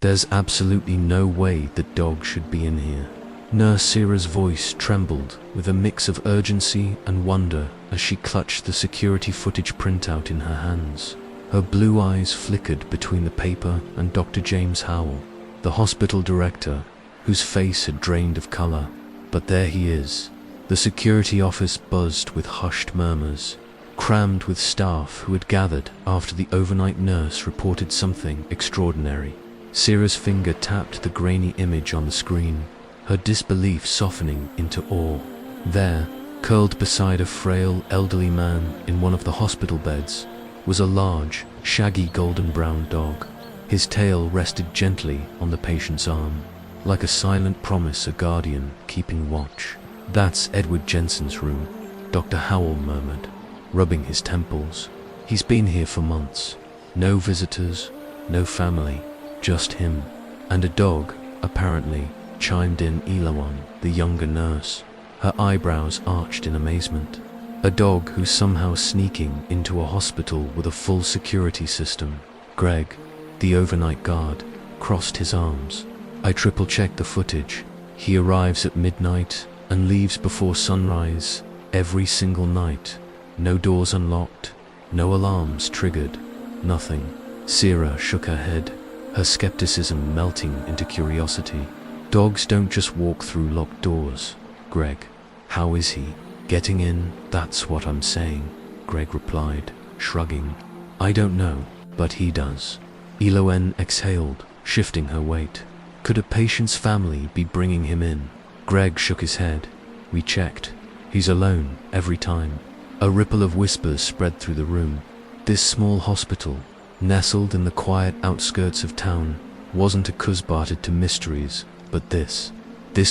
There's absolutely no way that dog should be in here. Nurse Sierra's voice trembled with a mix of urgency and wonder as she clutched the security footage printout in her hands. Her blue eyes flickered between the paper and Dr. James Howell, the hospital director, whose face had drained of color. But there he is. The security office buzzed with hushed murmurs, crammed with staff who had gathered after the overnight nurse reported something extraordinary. Sierra's finger tapped the grainy image on the screen, her disbelief softening into awe. There, curled beside a frail, elderly man in one of the hospital beds, was a large, shaggy golden-brown dog. His tail rested gently on the patient's arm, like a silent promise, a guardian keeping watch. "That's Edward Jensen's room," Dr. Howell murmured, rubbing his temples. "He's been here for months. No visitors, no family, just him. And a dog, apparently," chimed in Eloan, the younger nurse, her eyebrows arched in amazement. "A dog who's somehow sneaking into a hospital with a full security system." Greg, the overnight guard, crossed his arms. "I triple-checked the footage. He arrives at midnight and leaves before sunrise every single night. No doors unlocked, no alarms triggered, nothing." Sierra shook her head, her skepticism melting into curiosity. "Dogs don't just walk through locked doors, Greg. How is he getting in?" "That's what I'm saying," Greg replied, shrugging. "I don't know, but he does." Eloan exhaled, shifting her weight. "Could a patient's family be bringing him in?" Greg shook his head. "We checked. He's alone every time." A ripple of whispers spread through the room. This small hospital, nestled in the quiet outskirts of town, wasn't accustomed to mysteries, but this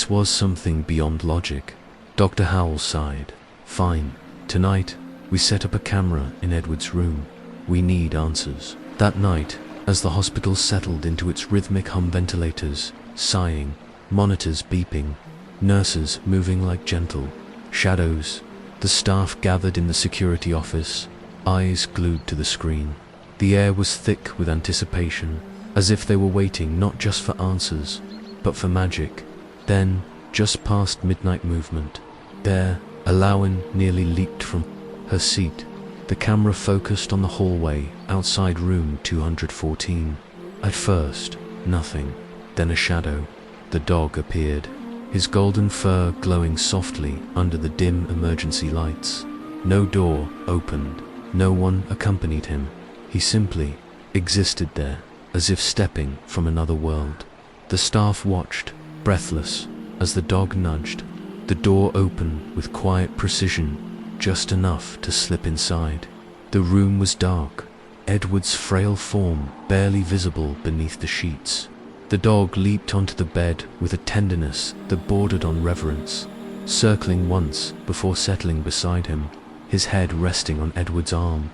was something beyond logic. Dr. Howell sighed. "Fine. Tonight, we set up a camera in Edward's room. We need answers." That night, as the hospital settled into its rhythmic hum, ventilators sighing, monitors beeping, nurses moving like gentle shadows, the staff gathered in the security office, eyes glued to the screen. The air was thick with anticipation, as if they were waiting not just for answers, but for magic. Then, just past midnight movement, there, Eloan nearly leaped from her seat. The camera focused on the hallway outside room 214. At first, nothing. Then a shadow. The dog appeared, his golden fur glowing softly under the dim emergency lights. No door opened. No one accompanied him. He simply existed there, as if stepping from another world. The staff watched, breathless, as the dog nudged. The door opened with quiet precision, just enough to slip inside. The room was dark, Edward's frail form barely visible beneath the sheets. The dog leaped onto the bed with a tenderness that bordered on reverence, circling once before settling beside him, his head resting on Edward's arm.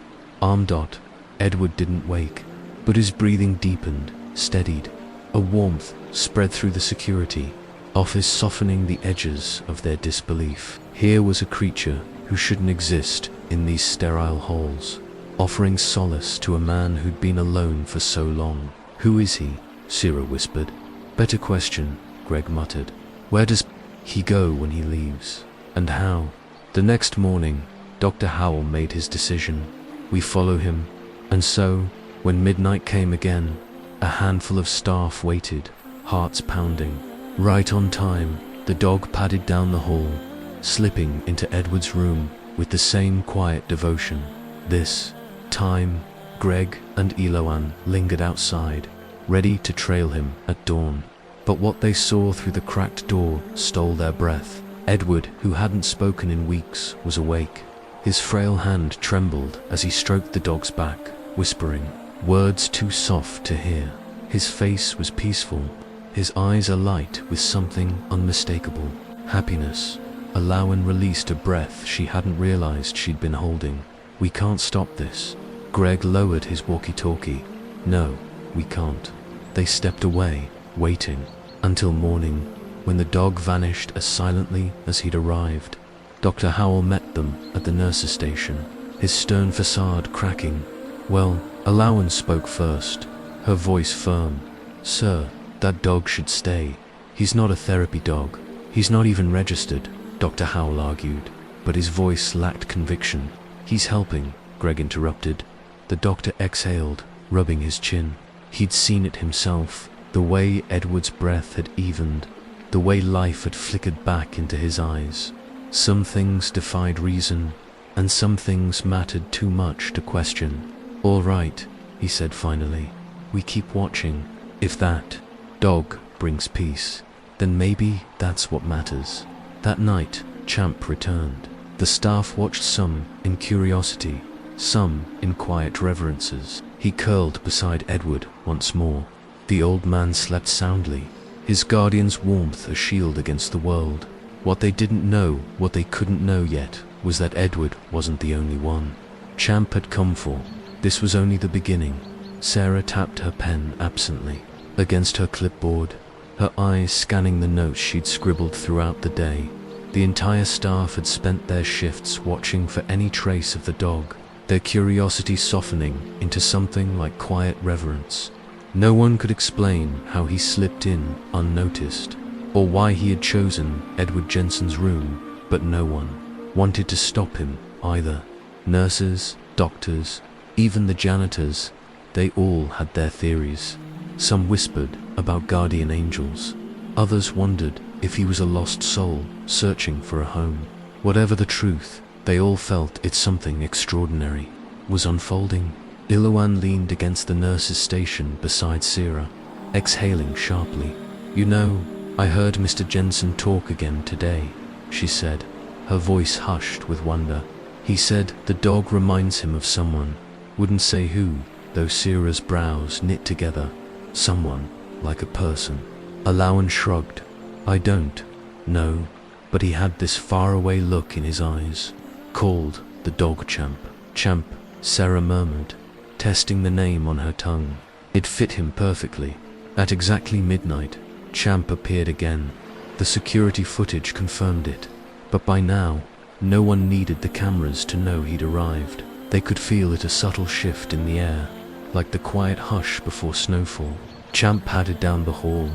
Edward didn't wake, but his breathing deepened, steadied. A warmth spread through the security office, softening the edges of their disbelief. Here was a creature who shouldn't exist in these sterile halls, offering solace to a man who'd been alone for so long. "Who is he?" Sierra whispered. "Better question," Greg muttered. "Where does he go when he leaves? And how?" The next morning, Dr. Howell made his decision. "We follow him." And so, when midnight came again, a handful of staff waited, hearts pounding. Right on time, the dog padded down the hall, slipping into Edward's room with the same quiet devotion. This time, Greg and Eloan lingered outside, ready to trail him at dawn. But what they saw through the cracked door stole their breath. Edward, who hadn't spoken in weeks, was awake. His frail hand trembled as he stroked the dog's back, whispering, words too soft to hear. His face was peaceful, his eyes alight with something unmistakable. Happiness. Eloan released a breath she hadn't realized she'd been holding. "We can't stop this." Greg lowered his walkie-talkie. "No, we can't." They stepped away, waiting, until morning, when the dog vanished as silently as he'd arrived. Dr. Howell met them at the nurse's station, his stern facade cracking. "Well," Eloan spoke first, her voice firm. "Sir, that dog should stay. He's not a therapy dog. He's not even registered," Dr. Howell argued, but his voice lacked conviction. "He's helping," Greg interrupted. The doctor exhaled, rubbing his chin. He'd seen it himself, the way Edward's breath had evened, the way life had flickered back into his eyes. Some things defied reason, and some things mattered too much to question. "All right," he said finally. "We keep watching. If that dog brings peace, then maybe that's what matters." That night, Champ returned. The staff watched, some in curiosity, some in quiet reverences. He curled beside Edward once more. The old man slept soundly, his guardian's warmth a shield against the world. What they didn't know, what they couldn't know yet, was that Edward wasn't the only one. Champ had come for. This was only the beginning. Sarah tapped her pen absently against her clipboard, her eyes scanning the notes she'd scribbled throughout the day. The entire staff had spent their shifts watching for any trace of the dog, their curiosity softening into something like quiet reverence. No one could explain how he slipped in unnoticed, or why he had chosen Edward Jensen's room, but no one wanted to stop him either. Nurses, doctors, even the janitors, they all had their theories. Some whispered about guardian angels. Others wondered if he was a lost soul searching for a home. Whatever the truth, they all felt it something extraordinary was unfolding. Iloan leaned against the nurse's station beside Sarah, exhaling sharply. "You know, I heard Mr. Jensen talk again today," she said, her voice hushed with wonder. "He said the dog reminds him of someone. Wouldn't say who, though." Sarah's brows knit together. "Someone, like a person." Iloan shrugged. "I don't know, but he had this faraway look in his eyes." "Called the dog Champ." "Champ," Sarah murmured, testing the name on her tongue. It fit him perfectly. At exactly midnight, Champ appeared again. The security footage confirmed it, but by now, no one needed the cameras to know he'd arrived. They could feel it, a subtle shift in the air, like the quiet hush before snowfall. Champ padded down the hall,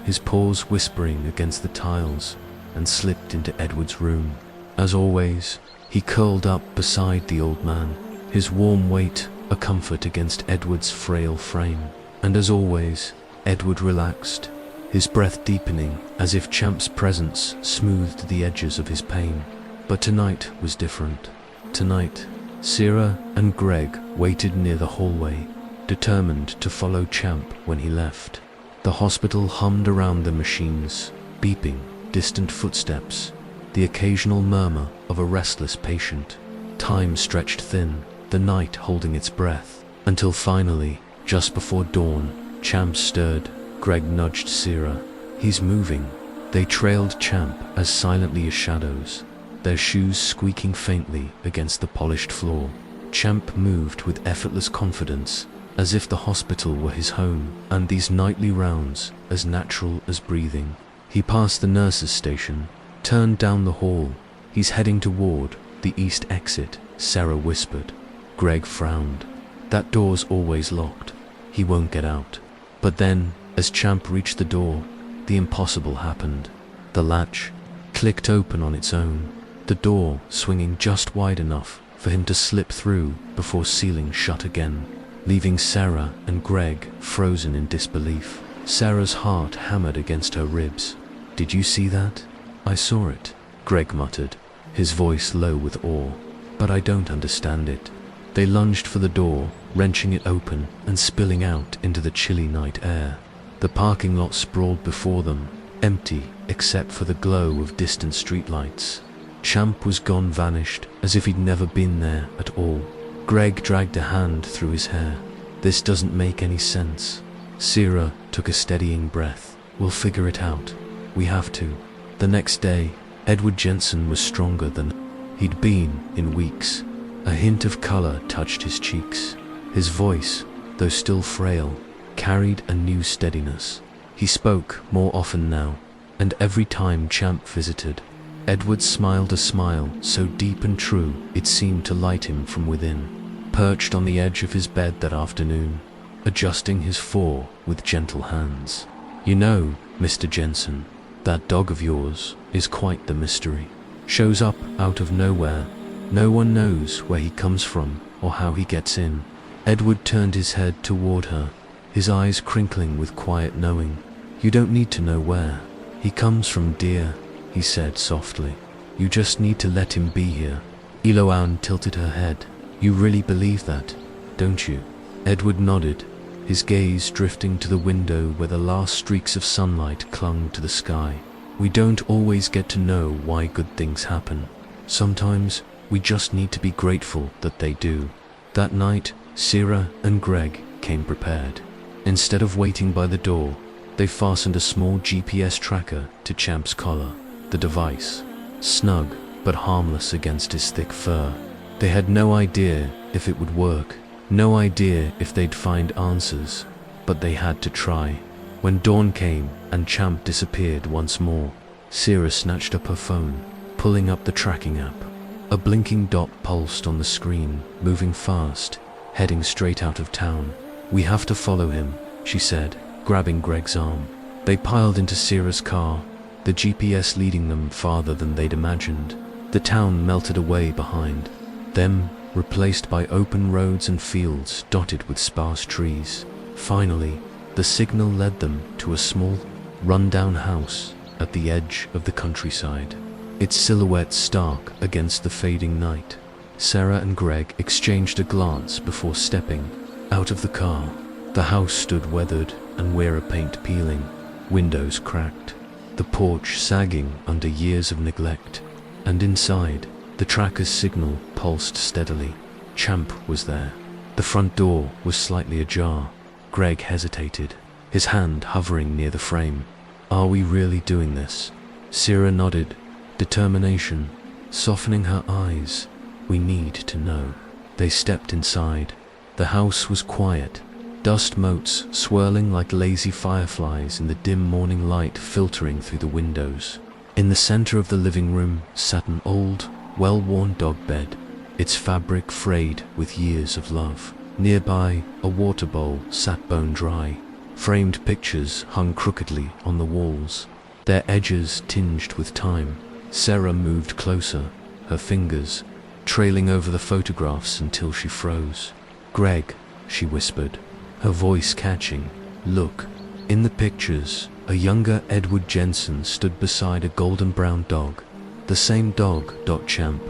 his paws whispering against the tiles, and slipped into Edward's room. As always, he curled up beside the old man, his warm weight a comfort against Edward's frail frame. And as always, Edward relaxed, his breath deepening as if Champ's presence smoothed the edges of his pain. But tonight was different. Tonight, Sarah and Greg waited near the hallway, determined to follow Champ when he left. The hospital hummed around the machines, beeping, distant footsteps, the occasional murmur of a restless patient. Time stretched thin, the night holding its breath, until finally, just before dawn, Champ stirred. Greg nudged Sarah. "He's moving." They trailed Champ as silently as shadows, their shoes squeaking faintly against the polished floor. Champ moved with effortless confidence, as if the hospital were his home, and these nightly rounds as natural as breathing. He passed the nurse's station, turned down the hall. "He's heading toward the east exit," Sarah whispered. Greg frowned. "That door's always locked. He won't get out." But then, as Champ reached the door, the impossible happened. The latch clicked open on its own, the door swinging just wide enough for him to slip through before sealing shut again, leaving Sarah and Greg frozen in disbelief. Sarah's heart hammered against her ribs. "Did you see that?" "I saw it," Greg muttered, his voice low with awe. "But I don't understand it." They lunged for the door, wrenching it open and spilling out into the chilly night air. The parking lot sprawled before them, empty except for the glow of distant streetlights. Champ was gone, vanished, as if he'd never been there at all. Greg dragged a hand through his hair. "This doesn't make any sense." Sarah took a steadying breath. "We'll figure it out. We have to." The next day, Edward Jensen was stronger than he'd been in weeks. A hint of color touched his cheeks. His voice, though still frail, carried a new steadiness. He spoke more often now, and every time Champ visited, Edward smiled a smile so deep and true it seemed to light him from within. Perched on the edge of his bed that afternoon, adjusting his fur with gentle hands. "You know, Mr. Jensen, that dog of yours is quite the mystery. Shows up out of nowhere. No one knows where he comes from or how he gets in." Edward turned his head toward her, his eyes crinkling with quiet knowing. "You don't need to know where he comes from, dear," he said softly. "You just need to let him be here." Eloanne tilted her head. "You really believe that, don't you?" Edward nodded, his gaze drifting to the window where the last streaks of sunlight clung to the sky. "We don't always get to know why good things happen. Sometimes we just need to be grateful that they do." That night, Sarah and Greg came prepared. Instead of waiting by the door, they fastened a small GPS tracker to Champ's collar, the device snug but harmless against his thick fur. They had no idea if it would work, no idea if they'd find answers, but they had to try. When dawn came and Champ disappeared once more, Sarah snatched up her phone, pulling up the tracking app. A blinking dot pulsed on the screen, moving fast, heading straight out of town. "We have to follow him," she said, grabbing Greg's arm. They piled into Sarah's car, the GPS leading them farther than they'd imagined. The town melted away behind them, replaced by open roads and fields dotted with sparse trees. Finally, the signal led them to a small, run-down house at the edge of the countryside, its silhouette stark against the fading night. Sarah and Greg exchanged a glance before stepping out of the car. The house stood weathered and wear paint peeling, windows cracked, the porch sagging under years of neglect. And inside, the tracker's signal pulsed steadily. Champ was there. The front door was slightly ajar. Greg hesitated, his hand hovering near the frame. "Are we really doing this?" Sarah nodded, determination softening her eyes. "We need to know." They stepped inside. The house was quiet, dust motes swirling like lazy fireflies in the dim morning light filtering through the windows. In the center of the living room sat an old, well-worn dog bed, its fabric frayed with years of love. Nearby, a water bowl sat bone dry. Framed pictures hung crookedly on the walls, their edges tinged with time. Sarah moved closer, her fingers trailing over the photographs until she froze. "Greg," she whispered, her voice catching, "look." In the pictures, a younger Edward Jensen stood beside a golden brown dog. "The same dog, Champ,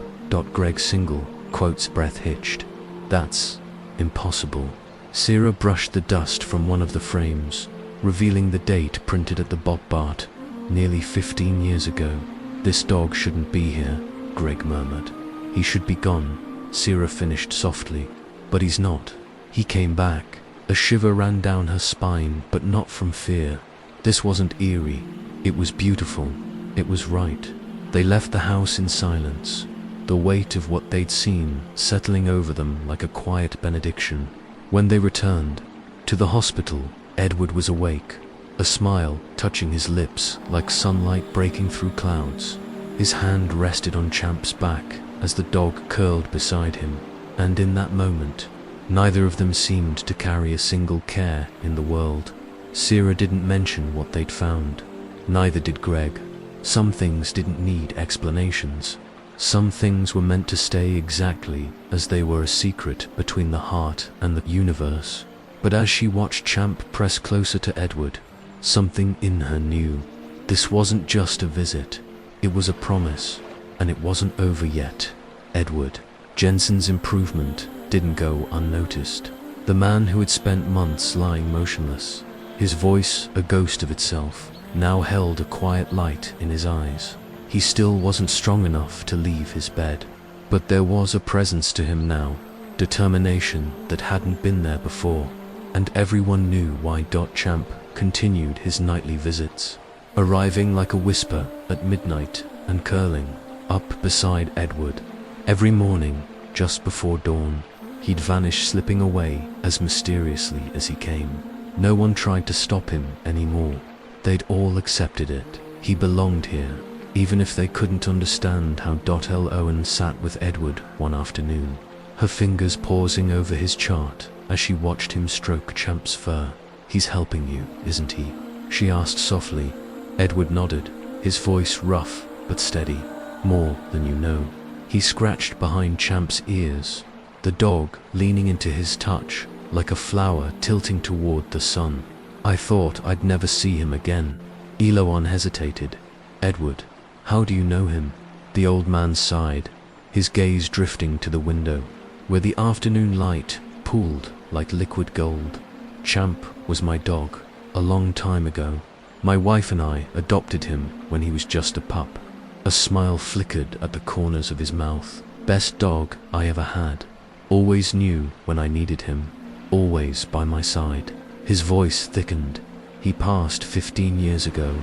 Greg single," quotes breath hitched. "That's impossible." Sarah brushed the dust from one of the frames, revealing the date printed at the Bob Bart, nearly 15 years ago. "This dog shouldn't be here," Greg murmured. "He should be gone," Sarah finished softly. "But he's not. He came back." A shiver ran down her spine, but not from fear. This wasn't eerie. It was beautiful. It was right. They left the house in silence, the weight of what they'd seen settling over them like a quiet benediction. When they returned to the hospital, Edward was awake, a smile touching his lips like sunlight breaking through clouds. His hand rested on Champ's back as the dog curled beside him, and in that moment, neither of them seemed to carry a single care in the world. Sarah didn't mention what they'd found. Neither did Greg. Some things didn't need explanations. Some things were meant to stay exactly as they were, a secret between the heart and the universe. But as she watched Champ press closer to Edward, something in her knew. This wasn't just a visit. It was a promise, and it wasn't over yet. Edward Jensen's improvement didn't go unnoticed. The man who had spent months lying motionless, his voice a ghost of itself, now held a quiet light in his eyes. He still wasn't strong enough to leave his bed, but there was a presence to him now, determination that hadn't been there before, and everyone knew why. Champ continued his nightly visits, arriving like a whisper at midnight and curling up beside Edward. Every morning, just before dawn, he'd vanish, slipping away as mysteriously as he came. No one tried to stop him anymore. They'd all accepted it. He belonged here, even if they couldn't understand how. Eloanne sat with Edward one afternoon, her fingers pausing over his chart as she watched him stroke Champ's fur. "He's helping you, isn't he?" she asked softly. Edward nodded, his voice rough but steady. "More than you know." He scratched behind Champ's ears, the dog leaning into his touch like a flower tilting toward the sun. "I thought I'd never see him again." Eloan hesitated. "Edward, how do you know him?" The old man sighed, his gaze drifting to the window, where the afternoon light pooled like liquid gold. "Champ was my dog, a long time ago. My wife and I adopted him when he was just a pup." A smile flickered at the corners of his mouth. "Best dog I ever had. Always knew when I needed him. Always by my side." His voice thickened. "He passed 15 years ago."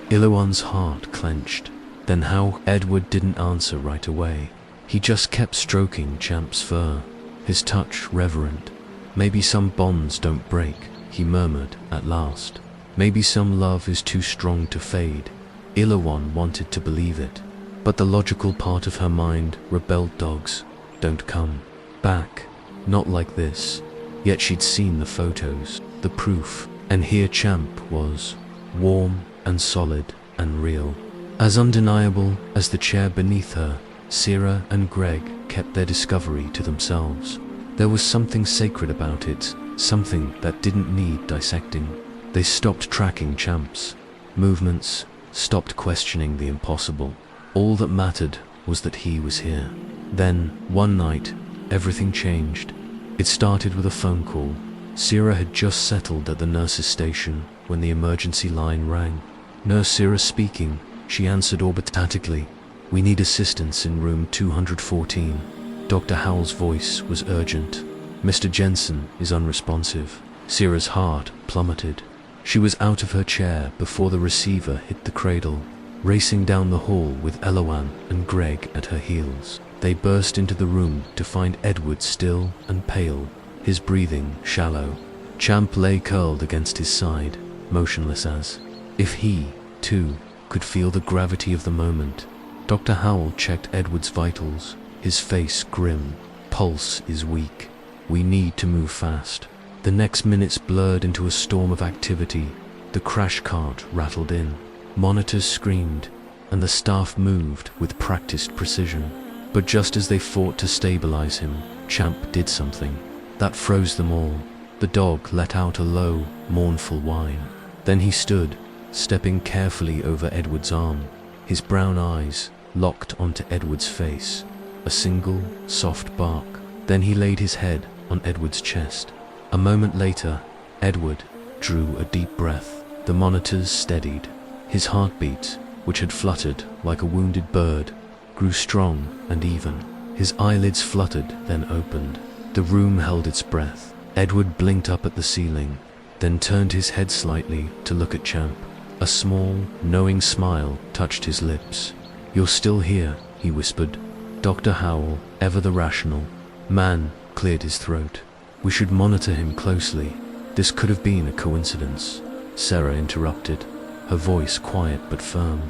Iloan's heart clenched. Then how Edward didn't answer right away. He just kept stroking Champ's fur, his touch reverent. "Maybe some bonds don't break," he murmured at last. "Maybe some love is too strong to fade." Iloan wanted to believe it, but the logical part of her mind rebelled. Dogs don't come back, not like this. Yet she'd seen the photos, the proof, and here Champ was, warm and solid and real. As undeniable as the chair beneath her, Sarah and Greg kept their discovery to themselves. There was something sacred about it, something that didn't need dissecting. They stopped tracking Champ's movements, stopped questioning the impossible. All that mattered was that he was here. Then, one night, everything changed. It started with a phone call. Sarah had just settled at the nurse's station when the emergency line rang. "Nurse Sarah speaking," she answered orbitatically. "We need assistance in room 214. Dr. Howell's voice was urgent. "Mr. Jensen is unresponsive." Sarah's heart plummeted. She was out of her chair before the receiver hit the cradle, racing down the hall with Eloan and Greg at her heels. They burst into the room to find Edward still and pale, his breathing shallow. Champ lay curled against his side, motionless as if he, too, could feel the gravity of the moment. Dr. Howell checked Edward's vitals, his face grim. "Pulse is weak. We need to move fast." The next minutes blurred into a storm of activity. The crash cart rattled in, monitors screamed, and the staff moved with practiced precision. But just as they fought to stabilize him, Champ did something that froze them all. The dog let out a low, mournful whine. Then he stood, stepping carefully over Edward's arm, his brown eyes locked onto Edward's face. A single, soft bark. Then he laid his head on Edward's chest. A moment later, Edward drew a deep breath. The monitors steadied. His heartbeat, which had fluttered like a wounded bird, grew strong and even. His eyelids fluttered, then opened. The room held its breath. Edward blinked up at the ceiling, then turned his head slightly to look at Champ. A small, knowing smile touched his lips. "You're still here," he whispered. Dr. Howell, ever the rational man, cleared his throat. "We should monitor him closely. This could have been a coincidence." Sarah interrupted, her voice quiet but firm.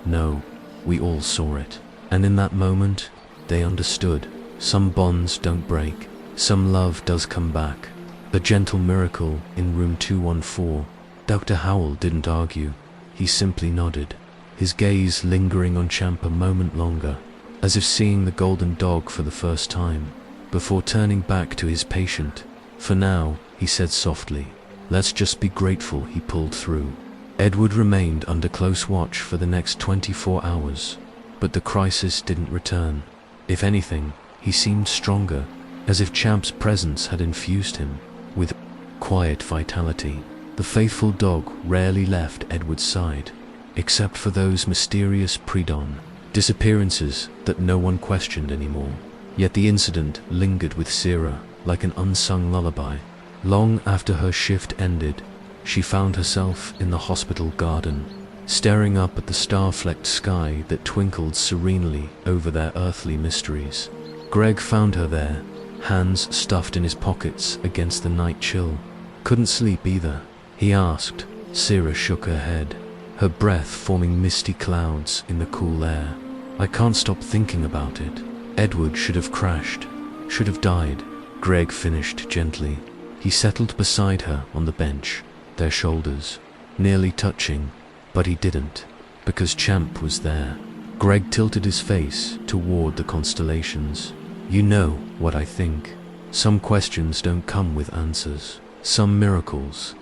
"No, we all saw it. And in that moment, they understood. Some bonds don't break. Some love does come back. A gentle miracle in room 214. Dr. Howell didn't argue. He simply nodded, his gaze lingering on Champ a moment longer, as if seeing the golden dog for the first time, before turning back to his patient. "For now," he said softly, "let's just be grateful he pulled through." Edward remained under close watch for the next 24 hours, but the crisis didn't return. If anything, he seemed stronger, as if Champ's presence had infused him with quiet vitality. The faithful dog rarely left Edward's side, except for those mysterious pre-dawn disappearances that no one questioned anymore. Yet the incident lingered with Sarah like an unsung lullaby. Long after her shift ended, she found herself in the hospital garden, staring up at the star-flecked sky that twinkled serenely over their earthly mysteries. Greg found her there, hands stuffed in his pockets against the night chill. "Couldn't sleep either?" he asked. Sarah shook her head, her breath forming misty clouds in the cool air. "I can't stop thinking about it. Edward should have crashed, should have died," Greg finished gently. He settled beside her on the bench, their shoulders nearly touching, but he didn't, because Champ was there. Greg tilted his face toward the constellations. You know what I think. Some questions don't come with answers. Some miracles, ...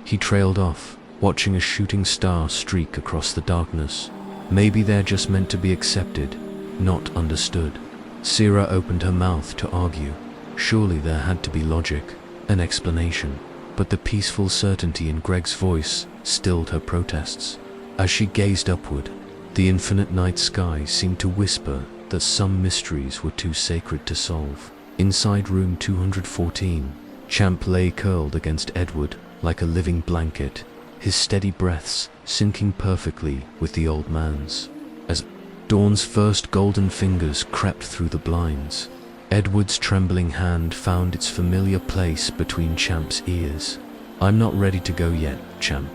He trailed off, watching a shooting star streak across the darkness. Maybe they're just meant to be accepted, not understood. Sierra opened her mouth to argue. Surely there had to be logic, an explanation. But the peaceful certainty in Greg's voice stilled her protests. As she gazed upward, the infinite night sky seemed to whisper that some mysteries were too sacred to solve. Inside room 214, Champ lay curled against Edward like a living blanket, his steady breaths syncing perfectly with the old man's. As dawn's first golden fingers crept through the blinds, Edward's trembling hand found its familiar place between Champ's ears. I'm not ready to go yet, Champ,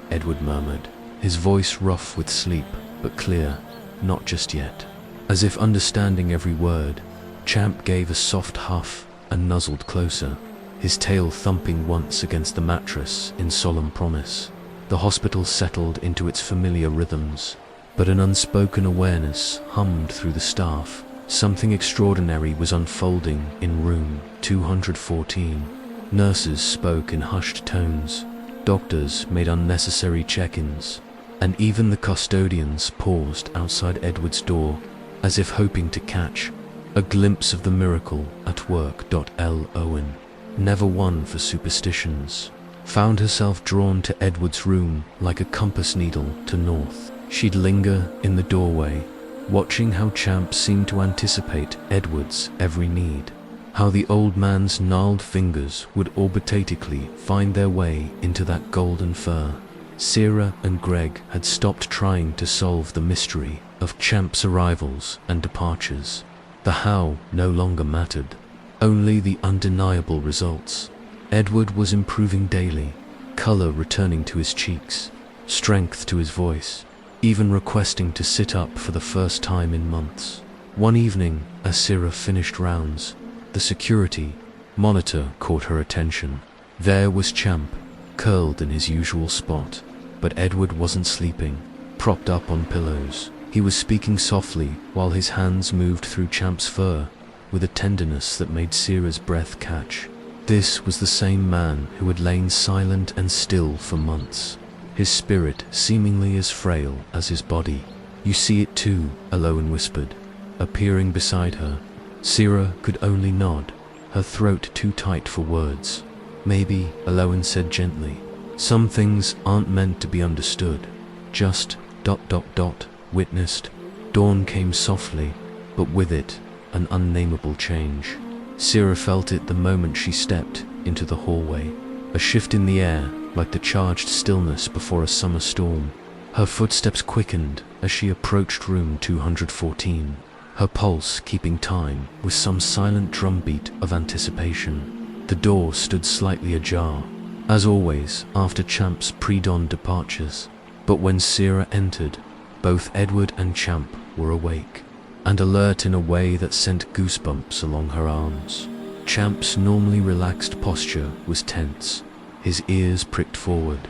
Edward murmured, his voice rough with sleep, but clear. Not just yet. As if understanding every word, Champ gave a soft huff and nuzzled closer, his tail thumping once against the mattress in solemn promise. The hospital settled into its familiar rhythms, but an unspoken awareness hummed through the staff. Something extraordinary was unfolding in room 214. Nurses spoke in hushed tones, doctors made unnecessary check-ins, and even the custodians paused outside Edward's door, as if hoping to catch a glimpse of the miracle at work. L. Owen, never one for superstitions, found herself drawn to Edward's room like a compass needle to north. She'd linger in the doorway, watching how Champ seemed to anticipate Edward's every need, how the old man's gnarled fingers would orbitatically find their way into that golden fur. Sierra and Greg had stopped trying to solve the mystery of Champ's arrivals and departures. The how no longer mattered, only the undeniable results. Edward was improving daily, color returning to his cheeks, strength to his voice, even requesting to sit up for the first time in months. One evening, as Sierra finished rounds, the security monitor caught her attention. There was Champ, curled in his usual spot, but Edward wasn't sleeping, propped up on pillows. He was speaking softly while his hands moved through Champ's fur with a tenderness that made Sierra's breath catch. This was the same man who had lain silent and still for months, his spirit seemingly as frail as his body. You see it too, Aloan whispered, appearing beside her. Sierra could only nod, her throat too tight for words. Maybe, Aloan said gently. Some things aren't meant to be understood, just ... Witnessed. Dawn came softly, but with it, an unnameable change. Sierra felt it the moment she stepped into the hallway. A shift in the air, like the charged stillness before a summer storm. Her footsteps quickened as she approached room 214, her pulse keeping time with some silent drumbeat of anticipation. The door stood slightly ajar, as always after Champ's pre-dawn departures, but when Sierra entered, both Edward and Champ were awake, and alert in a way that sent goosebumps along her arms. Champ's normally relaxed posture was tense, his ears pricked forward,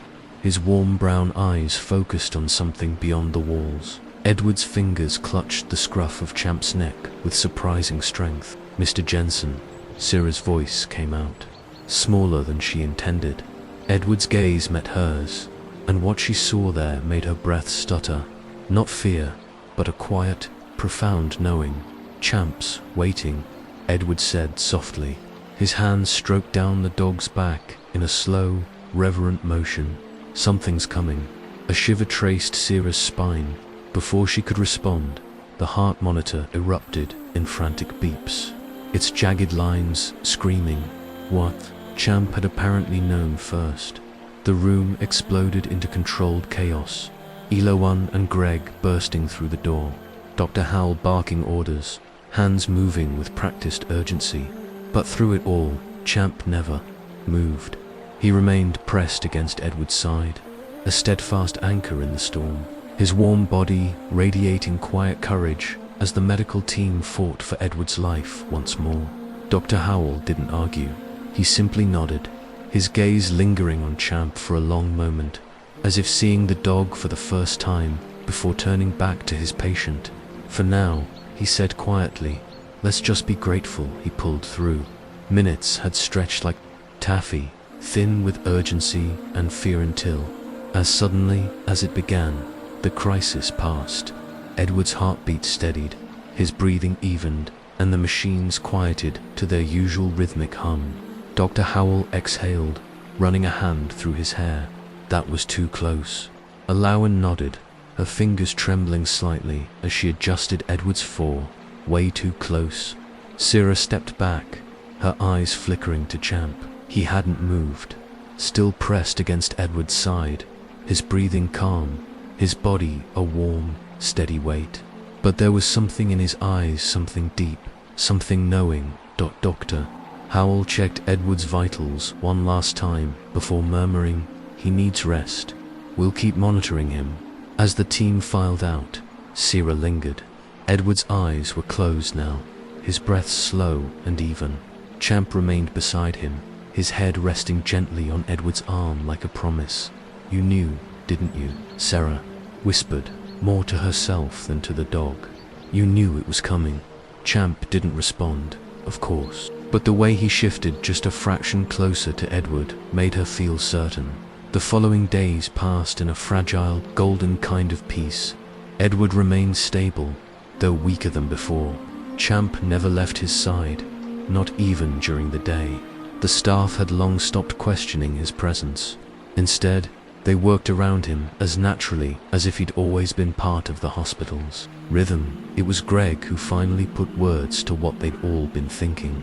his warm brown eyes focused on something beyond the walls. Edward's fingers clutched the scruff of Champ's neck with surprising strength. Mr. Jensen, Sierra's voice came out, smaller than she intended. Edward's gaze met hers, and what she saw there made her breath stutter. Not fear, but a quiet, profound knowing. Champ's waiting, Edward said softly. His hands stroked down the dog's back in a slow, reverent motion. Something's coming. A shiver traced Sierra's spine. Before she could respond, the heart monitor erupted in frantic beeps, its jagged lines screaming. What? Champ had apparently known first. The room exploded into controlled chaos. Eloan and Greg bursting through the door, Dr. Howell barking orders, hands moving with practiced urgency. But through it all, Champ never moved. He remained pressed against Edward's side, a steadfast anchor in the storm, his warm body radiating quiet courage as the medical team fought for Edward's life once more. Dr. Howell didn't argue. He simply nodded, his gaze lingering on Champ for a long moment, as if seeing the dog for the first time before turning back to his patient. For now, he said quietly, let's just be grateful he pulled through. Minutes had stretched like taffy, thin with urgency and fear until, as suddenly as it began, the crisis passed. Edward's heartbeat steadied, his breathing evened, and the machines quieted to their usual rhythmic hum. Dr. Howell exhaled, running a hand through his hair. That was too close. Alawan nodded, her fingers trembling slightly as she adjusted Edward's fore. Way too close. Syrah stepped back, her eyes flickering to Champ. He hadn't moved, still pressed against Edward's side, his breathing calm, his body a warm, steady weight. But there was something in his eyes, something deep, something knowing. Doctor. Howell checked Edward's vitals one last time before murmuring, he needs rest. We'll keep monitoring him. As the team filed out, Syrah lingered. Edward's eyes were closed now, his breath slow and even. Champ remained beside him, his head resting gently on Edward's arm like a promise. You knew, didn't you? Syrah whispered, more to herself than to the dog. You knew it was coming. Champ didn't respond, of course, but the way he shifted just a fraction closer to Edward made her feel certain. The following days passed in a fragile, golden kind of peace. Edward remained stable, though weaker than before. Champ never left his side, not even during the day. The staff had long stopped questioning his presence. Instead, they worked around him as naturally as if he'd always been part of the hospital's rhythm. It was Greg who finally put words to what they'd all been thinking.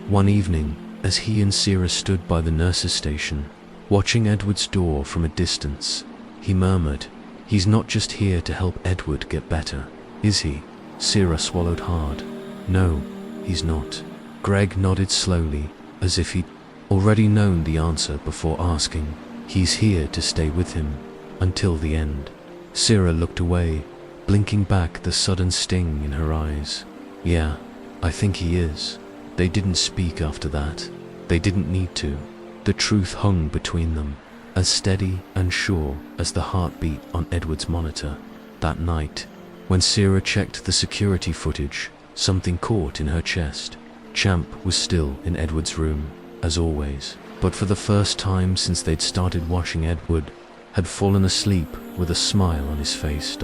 One evening, as he and Syrah stood by the nurse's station, watching Edward's door from a distance, he murmured, he's not just here to help Edward get better, is he? Syrah swallowed hard. No, he's not. Greg nodded slowly, as if he'd already known the answer before asking. He's here to stay with him, until the end. Syrah looked away, blinking back the sudden sting in her eyes. Yeah, I think he is. They didn't speak after that. They didn't need to. The truth hung between them, as steady and sure as the heartbeat on Edward's monitor. That night, when Syrah checked the security footage, something caught in her chest. Champ was still in Edward's room, as always, but for the first time since they'd started watching Edward, had fallen asleep with a smile on his face.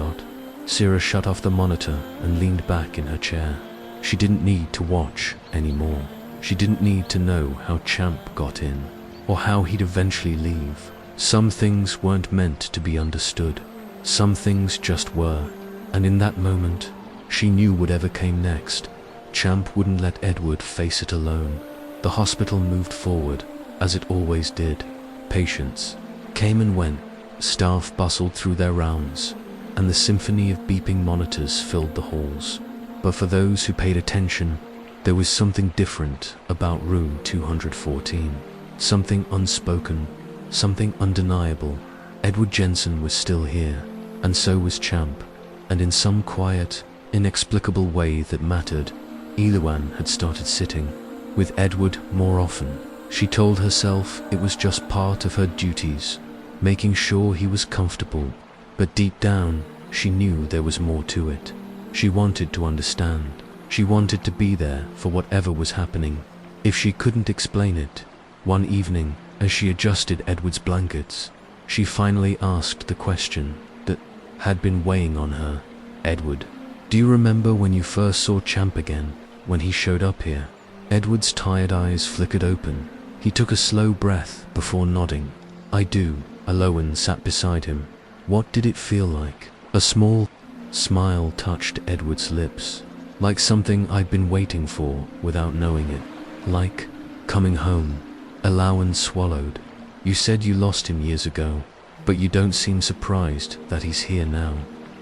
Syrah shut off the monitor and leaned back in her chair. She didn't need to watch anymore. She didn't need to know how Champ got in, or how he'd eventually leave. Some things weren't meant to be understood. Some things just were, and in that moment, she knew whatever came next, Champ wouldn't let Edward face it alone. The hospital moved forward, as it always did. Patients came and went, staff bustled through their rounds, and the symphony of beeping monitors filled the halls. But for those who paid attention, there was something different about room 214. Something unspoken, something undeniable. Edward Jensen was still here, and so was Champ, and in some quiet, inexplicable way that mattered, Alawan had started sitting with Edward more often. She told herself it was just part of her duties, making sure he was comfortable, but deep down, she knew there was more to it. She wanted to understand. She wanted to be there for whatever was happening, if she couldn't explain it. One evening, as she adjusted Edward's blankets, she finally asked the question that had been weighing on her. Edward, do you remember when you first saw Champ again, when he showed up here? Edward's tired eyes flickered open. He took a slow breath before nodding. I do. Alawan sat beside him. What did it feel like? A small smile touched Edward's lips, like something I'd been waiting for without knowing it. Like coming home. Alawan swallowed. You said you lost him years ago, but you don't seem surprised that he's here now.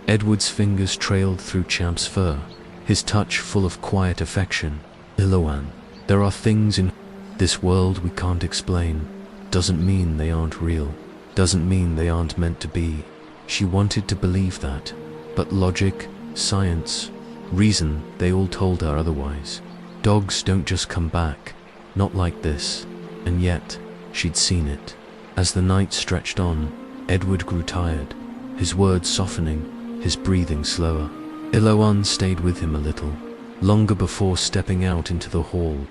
Edward's fingers trailed through Champ's fur, his touch full of quiet affection. Alawan, there are things in this world we can't explain. Doesn't mean they aren't real. Doesn't mean they aren't meant to be. She wanted to believe that, but logic, science, reason, they all told her otherwise. Dogs don't just come back. Not like this. and yet she'd seen it. As the night stretched on, Edward grew tired, his words softening, his breathing slower. Eloane stayed with him a little, longer before stepping out into the hall.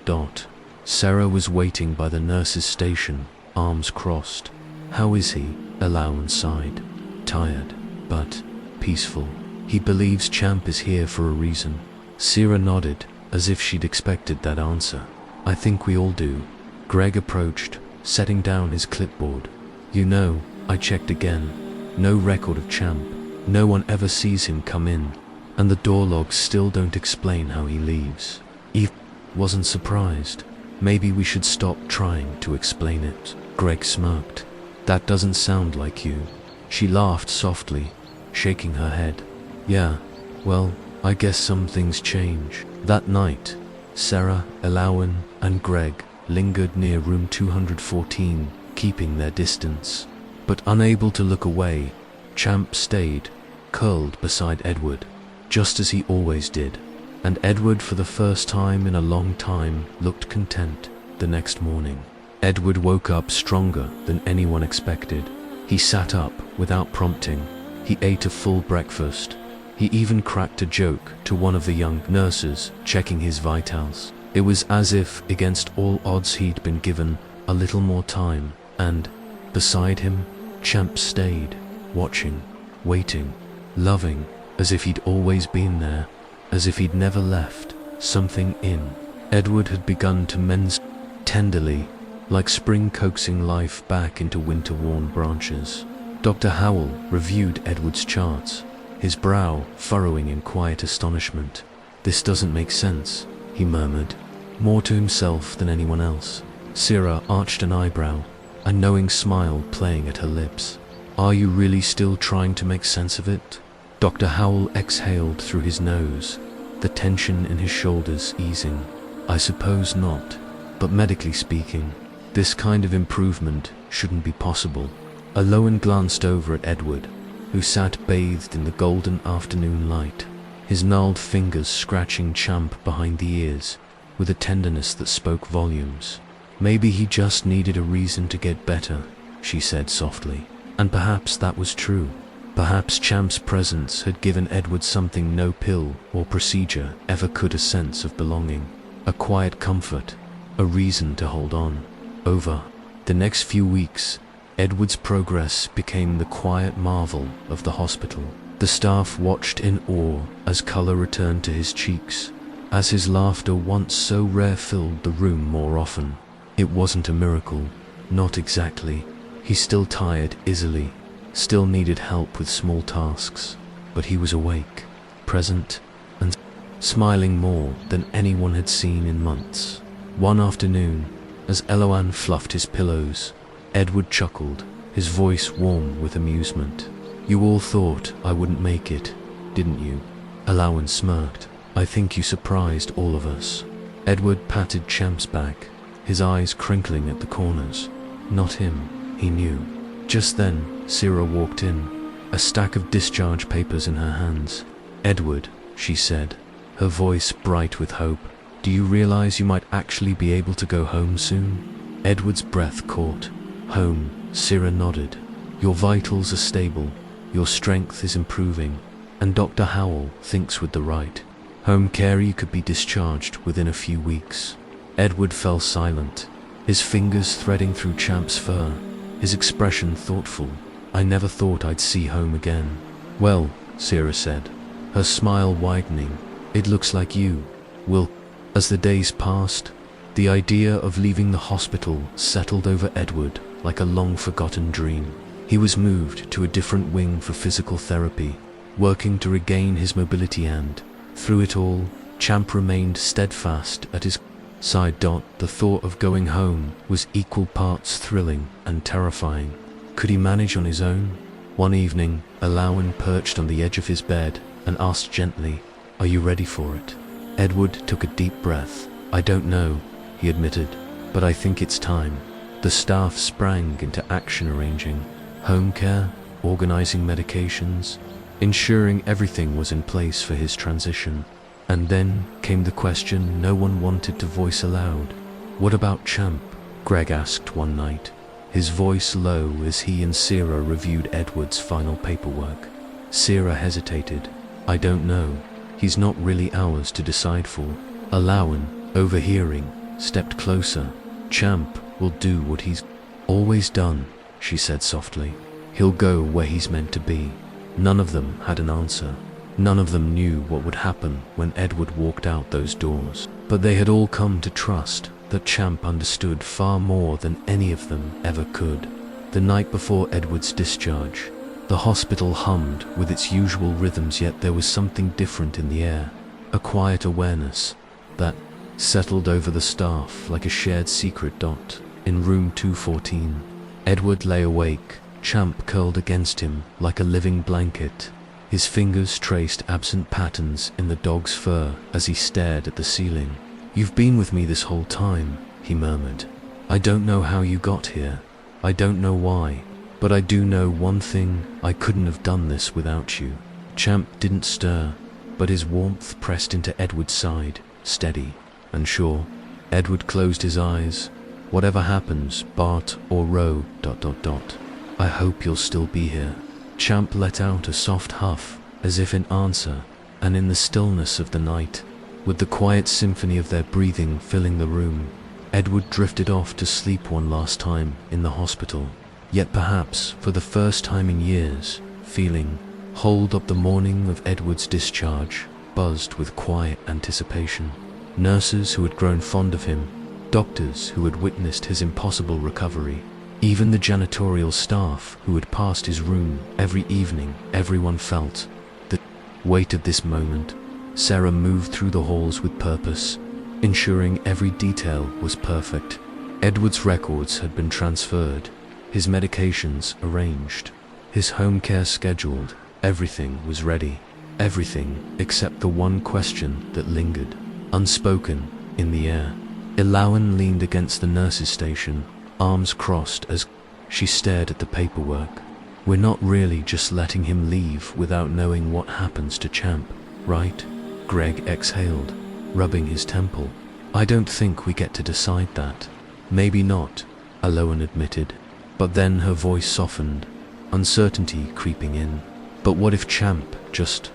Sarah was waiting by the nurse's station, arms crossed. "How is he?" Eloane sighed. "Tired, but peaceful. He believes Champ is here for a reason." Sarah nodded, as if she'd expected that answer. "I think we all do." Greg approached, setting down his clipboard. "You know, I checked again. No record of Champ. No one ever sees him come in. And the door logs still don't explain how he leaves." Eve wasn't surprised. "Maybe we should stop trying to explain it." Greg smirked. "That doesn't sound like you." She laughed softly, shaking her head. "Yeah, well, I guess some things change." That night, Sarah, Eloane, and Greg lingered near room 214, keeping their distance. But unable to look away, Champ stayed, curled beside Edward, just as he always did. And Edward, for the first time in a long time, looked content. The next morning, Edward woke up stronger than anyone expected. He sat up without prompting. He ate a full breakfast. He even cracked a joke to one of the young nurses, checking his vitals. It was as if, against all odds, he'd been given a little more time. And beside him, Champ stayed, watching, waiting, loving, as if he'd always been there, as if he'd never left. Something in Edward had begun to mend tenderly, like spring coaxing life back into winter-worn branches. Dr. Howell reviewed Edward's charts, his brow furrowing in quiet astonishment. "This doesn't make sense," he murmured, more to himself than anyone else. Sarah arched an eyebrow, a knowing smile playing at her lips. "Are you really still trying to make sense of it?" Dr. Howell exhaled through his nose, the tension in his shoulders easing. "I suppose not, but medically speaking, this kind of improvement shouldn't be possible." Eloane glanced over at Edward, who sat bathed in the golden afternoon light, his gnarled fingers scratching Champ behind the ears with a tenderness that spoke volumes. "Maybe he just needed a reason to get better," she said softly. And perhaps that was true. Perhaps Champ's presence had given Edward something no pill or procedure ever could: a sense of belonging, a quiet comfort, a reason to hold on. Over the next few weeks, Edward's progress became the quiet marvel of the hospital. The staff watched in awe as color returned to his cheeks, as his laughter, once so rare, filled the room more often. It wasn't a miracle, not exactly. He still tired easily, still needed help with small tasks, but he was awake, present, and smiling more than anyone had seen in months. One afternoon, as Eloane fluffed his pillows, Edward chuckled, his voice warm with amusement. "You all thought I wouldn't make it, didn't you?" Eloane smirked. "I think you surprised all of us." Edward patted Champ's back, his eyes crinkling at the corners. Not him, he knew. Just then, Sarah walked in, a stack of discharge papers in her hands. "Edward," she said, her voice bright with hope, "do you realize you might actually be able to go home soon?" Edward's breath caught. "Home," Sarah nodded. "Your vitals are stable, your strength is improving, and Dr. Howell thinks with the right home care you could be discharged within a few weeks." Edward fell silent, his fingers threading through Champ's fur, his expression thoughtful. "I never thought I'd see home again." "Well," Sarah said, her smile widening, "it looks like you will." As the days passed, the idea of leaving the hospital settled over Edward like a long-forgotten dream. He was moved to a different wing for physical therapy, working to regain his mobility, and, through it all, Champ remained steadfast at his side. The thought of going home was equal parts thrilling and terrifying. Could he manage on his own? One evening, Eloane perched on the edge of his bed and asked gently, "Are you ready for it?" Edward took a deep breath. "I don't know," he admitted, "but I think it's time." The staff sprang into action, arranging home care, organizing medications, ensuring everything was in place for his transition. And then came the question no one wanted to voice aloud. What about Champ? Greg asked one night, his voice low as he and Sarah reviewed Edward's final paperwork. Sarah hesitated. I don't know. He's not really ours to decide for. Alawan, overhearing, stepped closer. Champ will do what he's always done, she said softly. He'll go where he's meant to be. None of them had an answer. None of them knew what would happen when Edward walked out those doors. But they had all come to trust that Champ understood far more than any of them ever could. The night before Edward's discharge, the hospital hummed with its usual rhythms, yet there was something different in the air, a quiet awareness that settled over the staff like a shared secret dot. In room 214, Edward lay awake, Champ curled against him like a living blanket. His fingers traced absent patterns in the dog's fur as he stared at the ceiling. You've been with me this whole time, he murmured. I don't know how you got here. I don't know why. But I do know one thing, I couldn't have done this without you. Champ didn't stir, but his warmth pressed into Edward's side, steady and sure. Edward closed his eyes. Whatever happens, Bart or Roe, ... I hope you'll still be here. Champ let out a soft huff, as if in answer, and in the stillness of the night, with the quiet symphony of their breathing filling the room, Edward drifted off to sleep one last time in the hospital. Yet perhaps, for the first time in years, feeling, hold up the morning of Edward's discharge, buzzed with quiet anticipation. Nurses who had grown fond of him, doctors who had witnessed his impossible recovery, even the janitorial staff who had passed his room every evening, everyone felt the weight of this moment. Sarah moved through the halls with purpose, ensuring every detail was perfect. Edward's records had been transferred, his medications arranged, his home care scheduled. Everything was ready. Everything except the one question that lingered, unspoken, in the air. Alawan leaned against the nurse's station, arms crossed as she stared at the paperwork. We're not really just letting him leave without knowing what happens to Champ, right? Greg exhaled, rubbing his temple. I don't think we get to decide that. Maybe not, Alawan admitted. But then her voice softened, uncertainty creeping in. But what if Champ just ...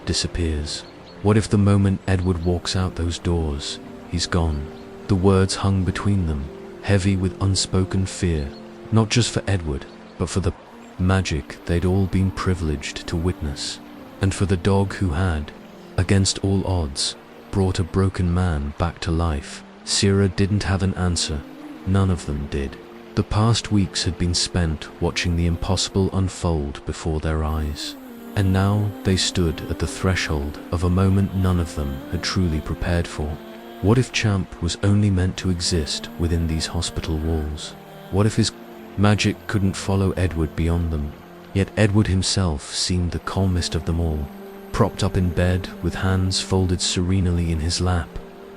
disappears? What if the moment Edward walks out those doors, he's gone? The words hung between them, heavy with unspoken fear, not just for Edward, but for the magic they'd all been privileged to witness, and for the dog who had, against all odds, brought a broken man back to life. Sarah didn't have an answer. None of them did. The past weeks had been spent watching the impossible unfold before their eyes, and now they stood at the threshold of a moment none of them had truly prepared for. What if Champ was only meant to exist within these hospital walls? What if his magic couldn't follow Edward beyond them? Yet Edward himself seemed the calmest of them all, propped up in bed with hands folded serenely in his lap,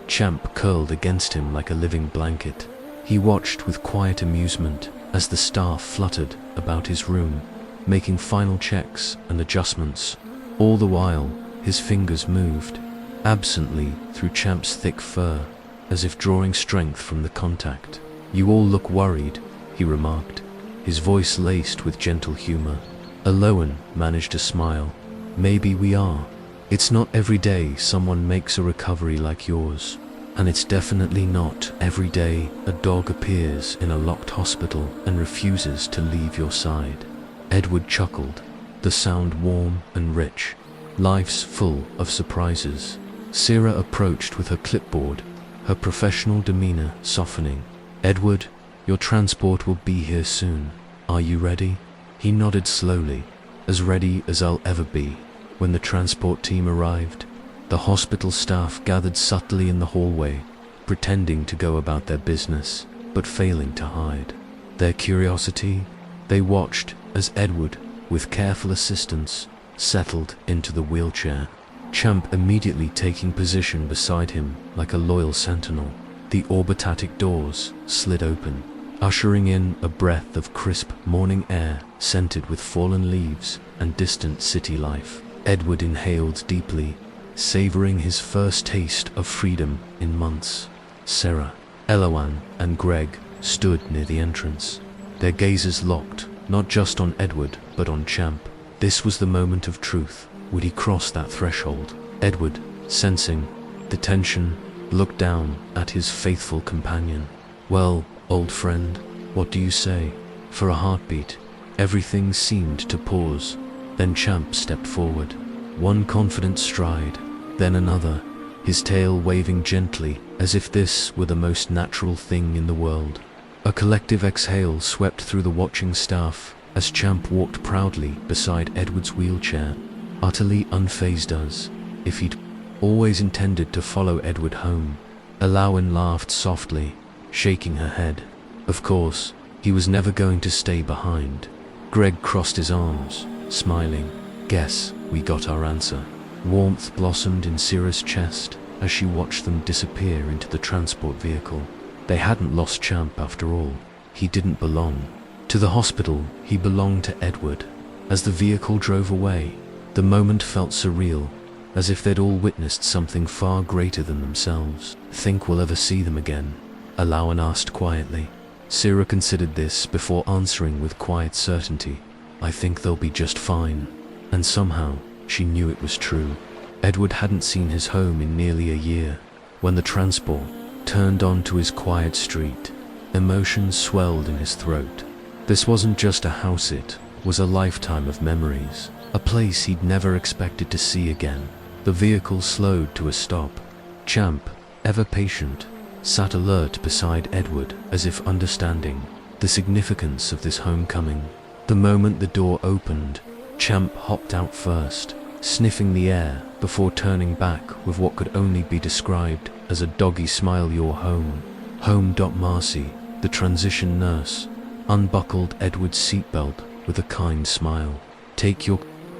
Champ curled against him like a living blanket. He watched with quiet amusement as the staff fluttered about his room, making final checks and adjustments. All the while, his fingers moved, absently through Champ's thick fur, as if drawing strength from the contact. You all look worried, he remarked, his voice laced with gentle humor. Alawan managed to smile. Maybe we are. It's not every day someone makes a recovery like yours. And it's definitely not every day a dog appears in a locked hospital and refuses to leave your side. Edward chuckled, the sound warm and rich. Life's full of surprises. Sarah approached with her clipboard, her professional demeanor softening. Edward, your transport will be here soon. Are you ready? He nodded slowly, as ready as I'll ever be. When the transport team arrived, the hospital staff gathered subtly in the hallway, pretending to go about their business, but failing to hide their curiosity. They watched as Edward, with careful assistance, settled into the wheelchair, Champ immediately taking position beside him like a loyal sentinel. The orbitatic doors slid open, ushering in a breath of crisp morning air scented with fallen leaves and distant city life. Edward inhaled deeply, savoring his first taste of freedom in months. Sarah, Eloan and Greg stood near the entrance, their gazes locked, not just on Edward, but on Champ. This was the moment of truth. Would he cross that threshold? Edward, sensing the tension, looked down at his faithful companion. "Well, old friend, what do you say?" For a heartbeat, everything seemed to pause. Then Champ stepped forward, one confident stride, then another, his tail waving gently as if this were the most natural thing in the world. A collective exhale swept through the watching staff as Champ walked proudly beside Edward's wheelchair, utterly unfazed as if he'd always intended to follow Edward home. Eloan laughed softly, shaking her head. Of course, he was never going to stay behind. Greg crossed his arms, smiling. "Guess we got our answer." Warmth blossomed in Syrah's chest as she watched them disappear into the transport vehicle. They hadn't lost Champ after all. He didn't belong to the hospital, he belonged to Edward. As the vehicle drove away, the moment felt surreal, as if they'd all witnessed something far greater than themselves. "Think we'll ever see them again?" Eloan asked quietly. Syrah considered this before answering with quiet certainty. "I think they'll be just fine." And somehow, she knew it was true. Edward hadn't seen his home in nearly a year. When the transport turned onto his quiet street, emotions swelled in his throat. This wasn't just a house, it was a lifetime of memories, a place he'd never expected to see again. The vehicle slowed to a stop. Champ, ever patient, sat alert beside Edward as if understanding the significance of this homecoming. The moment the door opened, Champ hopped out first, sniffing the air before turning back with what could only be described as a doggy smile. "You're home." Home. Marcy, the transition nurse, unbuckled Edward's seatbelt with a kind smile. "Take your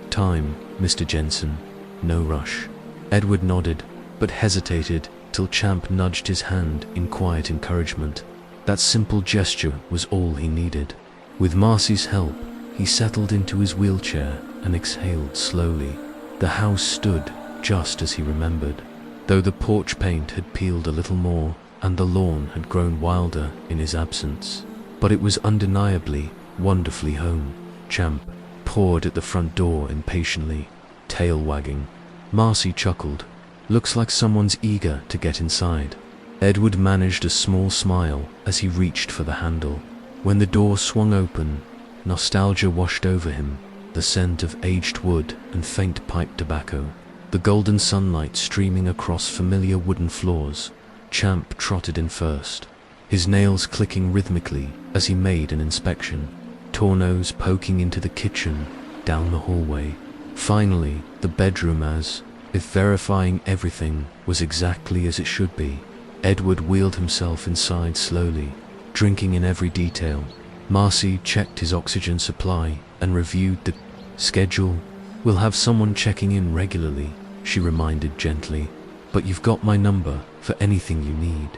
time, Mr. Jensen. No rush." Edward nodded, but hesitated till Champ nudged his hand in quiet encouragement. That simple gesture was all he needed. With Marcy's help, he settled into his wheelchair and exhaled slowly. The house stood just as he remembered, though the porch paint had peeled a little more and the lawn had grown wilder in his absence. But it was undeniably, wonderfully home. Champ pawed at the front door impatiently, tail wagging. Marcy chuckled. "Looks like someone's eager to get inside." Edward managed a small smile as he reached for the handle. When the door swung open, nostalgia washed over him, the scent of aged wood and faint pipe tobacco, the golden sunlight streaming across familiar wooden floors. Champ trotted in first, his nails clicking rhythmically as he made an inspection, tornos poking into the kitchen, down the hallway. Finally, the bedroom, as if verifying everything was exactly as it should be. Edward wheeled himself inside slowly, drinking in every detail. Marcy checked his oxygen supply and reviewed the schedule. "We'll have someone checking in regularly," she reminded gently. "But you've got my number for anything you need."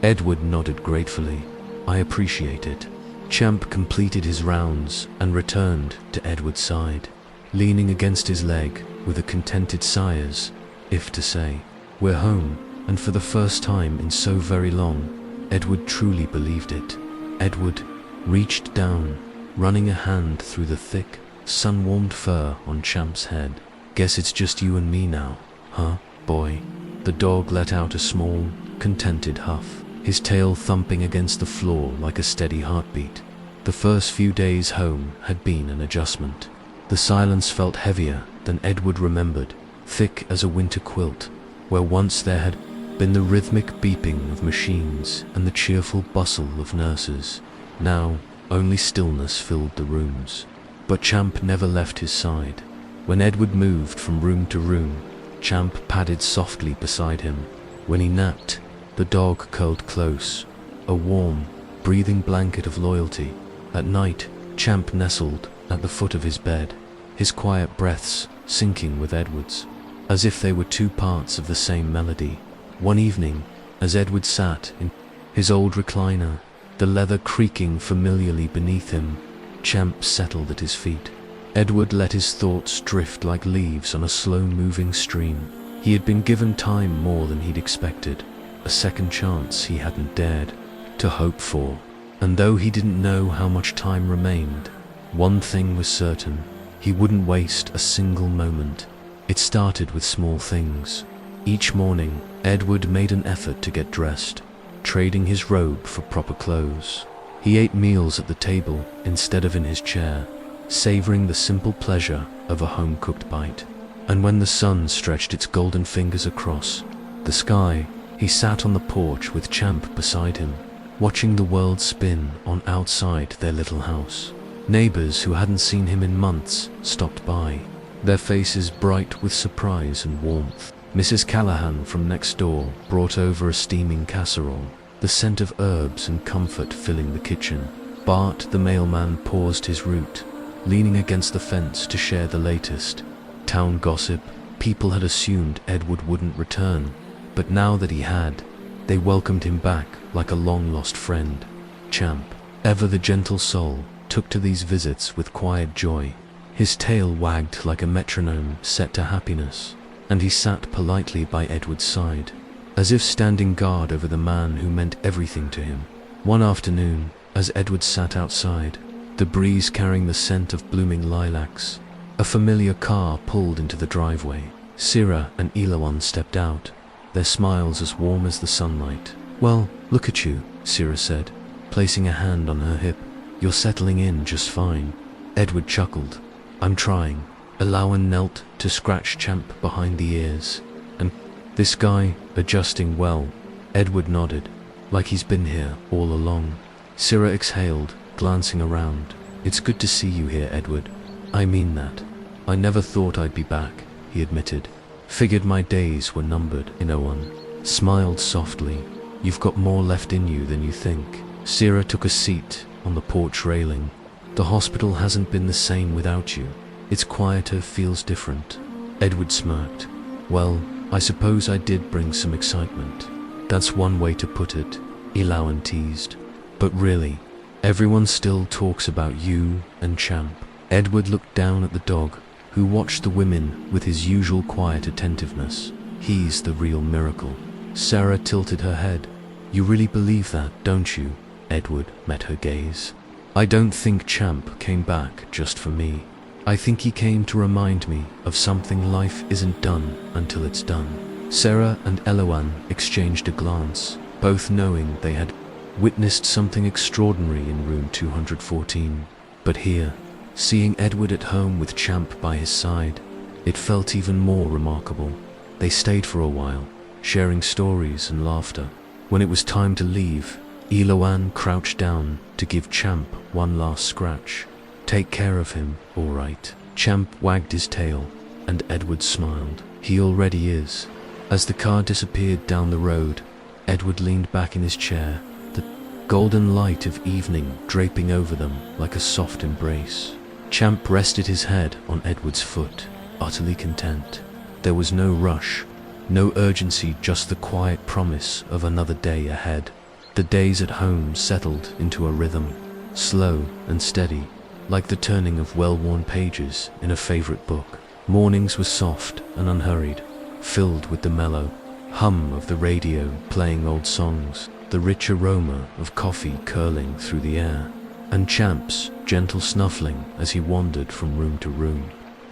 Edward nodded gratefully. "I appreciate it." Champ completed his rounds and returned to Edward's side, leaning against his leg with a contented sigh as if to say, "We're home," and for the first time in so very long, Edward truly believed it. Edward reached down, running a hand through the thick, sun-warmed fur on Champ's head. "Guess it's just you and me now, huh, boy?" The dog let out a small, contented huff, his tail thumping against the floor like a steady heartbeat. The first few days home had been an adjustment. The silence felt heavier than Edward remembered, thick as a winter quilt, where once there had been the rhythmic beeping of machines and the cheerful bustle of nurses. Now, only stillness filled the rooms. But Champ never left his side. When Edward moved from room to room, Champ padded softly beside him. When he napped, the dog curled close, a warm, breathing blanket of loyalty. At night, Champ nestled at the foot of his bed, his quiet breaths syncing with Edward's, as if they were two parts of the same melody. One evening, as Edward sat in his old recliner, the leather creaking familiarly beneath him, Champ settled at his feet. Edward let his thoughts drift like leaves on a slow-moving stream. He had been given time more than he'd expected. a second chance he hadn't dared to hope for. And though he didn't know how much time remained, one thing was certain: he wouldn't waste a single moment. It started with small things. Each morning, Edward made an effort to get dressed, trading his robe for proper clothes. He ate meals at the table instead of in his chair, savoring the simple pleasure of a home-cooked bite. And when the sun stretched its golden fingers across the sky, he sat on the porch with Champ beside him, watching the world spin on outside their little house. Neighbors who hadn't seen him in months stopped by, their faces bright with surprise and warmth. Mrs. Callahan from next door brought over a steaming casserole, the scent of herbs and comfort filling the kitchen. Bart, the mailman, paused his route, leaning against the fence to share the latest town gossip. People had assumed Edward wouldn't return, but now that he had, they welcomed him back like a long-lost friend. Champ, ever the gentle soul, took to these visits with quiet joy. His tail wagged like a metronome set to happiness, and he sat politely by Edward's side, as if standing guard over the man who meant everything to him. One afternoon, as Edward sat outside, the breeze carrying the scent of blooming lilacs, a familiar car pulled into the driveway. Sira and Elawan stepped out, their smiles as warm as the sunlight. "Well, look at you," Sira said, placing a hand on her hip. "You're settling in just fine." Edward chuckled. "I'm trying." Elawan knelt to scratch Champ behind the ears. "And this guy, adjusting well?" Edward nodded, like he's been here all along. Sira exhaled, glancing around. "It's good to see you here, Edward. I mean that. I never thought I'd be back," he admitted. "Figured my days were numbered." Elawan smiled softly. "You've got more left in you than you think." Sira took a seat on the porch railing. "The hospital hasn't been the same without you. It's quieter, feels different." Edward smirked. "Well, I suppose I did bring some excitement. That's one way to put it," Elawan teased. "But really, everyone still talks about you and Champ." Edward looked down at the dog, who watched the women with his usual quiet attentiveness. "He's the real miracle." Sarah tilted her head. "You really believe that, don't you?" Edward met her gaze. "I don't think Champ came back just for me. I think he came to remind me of something: life isn't done until it's done." Sarah and Elawan exchanged a glance, both knowing they had witnessed something extraordinary in room 214. But here, seeing Edward at home with Champ by his side, it felt even more remarkable. They stayed for a while, sharing stories and laughter. When it was time to leave, Elawan crouched down to give Champ one last scratch. "Take care of him, all right." Champ wagged his tail, and Edward smiled. "He already is." As the car disappeared down the road, Edward leaned back in his chair, the golden light of evening draping over them like a soft embrace. Champ rested his head on Edward's foot, utterly content. There was no rush, no urgency, just the quiet promise of another day ahead. The days at home settled into a rhythm, slow and steady, like the turning of well-worn pages in a favorite book. Mornings were soft and unhurried, filled with the mellow hum of the radio playing old songs, the rich aroma of coffee curling through the air, and Champ's gentle snuffling as he wandered from room to room.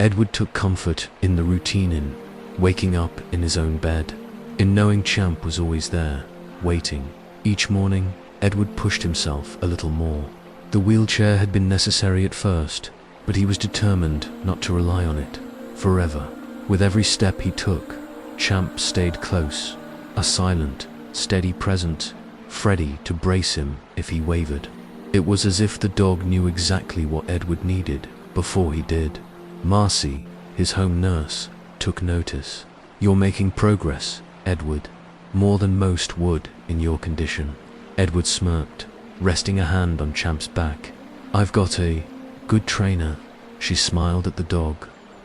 Edward took comfort in the routine, in waking up in his own bed, in knowing Champ was always there, waiting. Each morning, Edward pushed himself a little more. The wheelchair had been necessary at first, but he was determined not to rely on it forever. With every step he took, Champ stayed close, a silent, steady presence, ready to brace him if he wavered. It was as if the dog knew exactly what Edward needed before he did. Marcy, his home nurse, took notice. "You're making progress, Edward, more than most would in your condition." Edward smirked, resting a hand on Champ's back. "I've got a good trainer." She smiled at the dog.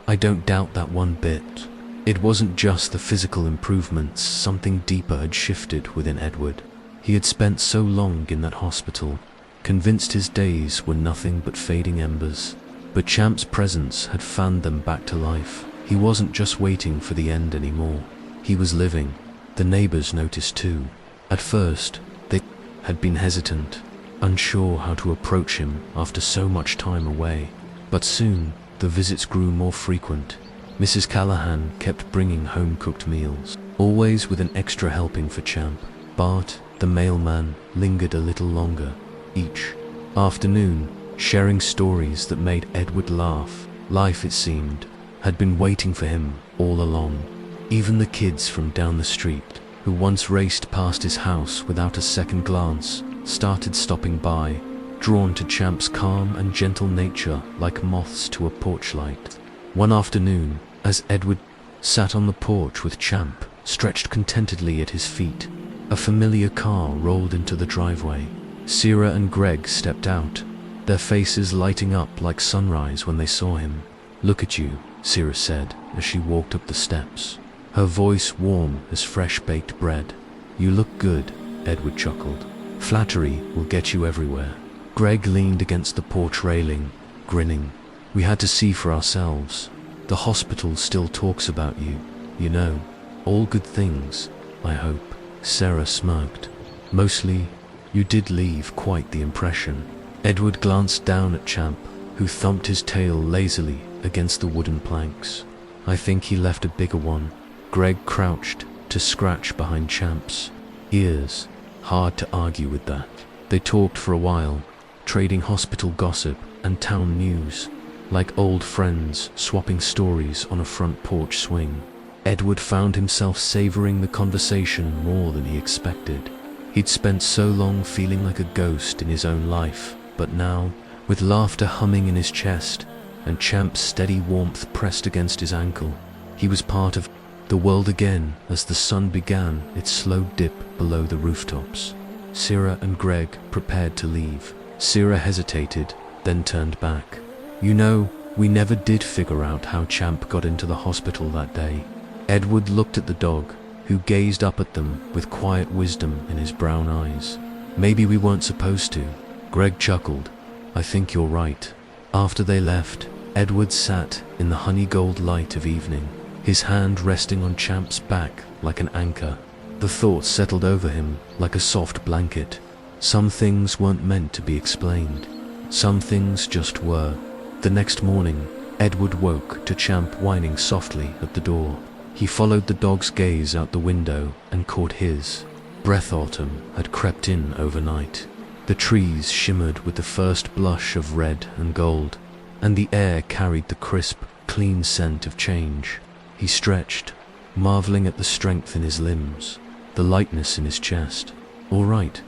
"I don't doubt that one bit." It wasn't just the physical improvements, something deeper had shifted within Edward. He had spent so long in that hospital, convinced his days were nothing but fading embers. But Champ's presence had fanned them back to life. He wasn't just waiting for the end anymore. He was living. The neighbors noticed too. At first, they had been hesitant, unsure how to approach him after so much time away. But soon, the visits grew more frequent. Mrs. Callahan kept bringing home-cooked meals, always with an extra helping for Champ. Bart, the mailman, lingered a little longer, each afternoon, sharing stories that made Edward laugh. Life, it seemed, had been waiting for him all along. Even the kids from down the street, who once raced past his house without a second glance, started stopping by, drawn to Champ's calm and gentle nature like moths to a porch light. One afternoon, as Edward sat on the porch with Champ stretched contentedly at his feet, a familiar car rolled into the driveway. Sarah and Greg stepped out, their faces lighting up like sunrise when they saw him. "Look at you," Sarah said as she walked up the steps, her voice warm as fresh-baked bread. "You look good," Edward chuckled. "Flattery will get you everywhere." Greg leaned against the porch railing, grinning. "We had to see for ourselves. The hospital still talks about you, you know. All good things, I hope." Sarah smirked. "Mostly, you did leave quite the impression." Edward glanced down at Champ, who thumped his tail lazily against the wooden planks. "I think he left a bigger one." Greg crouched to scratch behind Champ's ears. Hard to argue with that. They talked for a while, trading hospital gossip and town news, like old friends swapping stories on a front porch swing. Edward found himself savoring the conversation more than he expected. He'd spent so long feeling like a ghost in his own life, but now, with laughter humming in his chest and Champ's steady warmth pressed against his ankle, he was part of the world again as the sun began its slow dip below the rooftops. Sarah and Greg prepared to leave. Sarah hesitated, then turned back. "You know, we never did figure out how Champ got into the hospital that day." Edward looked at the dog, who gazed up at them with quiet wisdom in his brown eyes. "Maybe we weren't supposed to." Greg chuckled. "I think you're right." After they left, Edward sat in the honey-gold light of evening, his hand resting on Champ's back like an anchor. The thoughts settled over him like a soft blanket. Some things weren't meant to be explained. Some things just were. The next morning, Edward woke to Champ whining softly at the door. He followed the dog's gaze out the window and caught his breath. Autumn had crept in overnight. The trees shimmered with the first blush of red and gold, and the air carried the crisp, clean scent of change. He stretched, marveling at the strength in his limbs, the lightness in his chest. All right,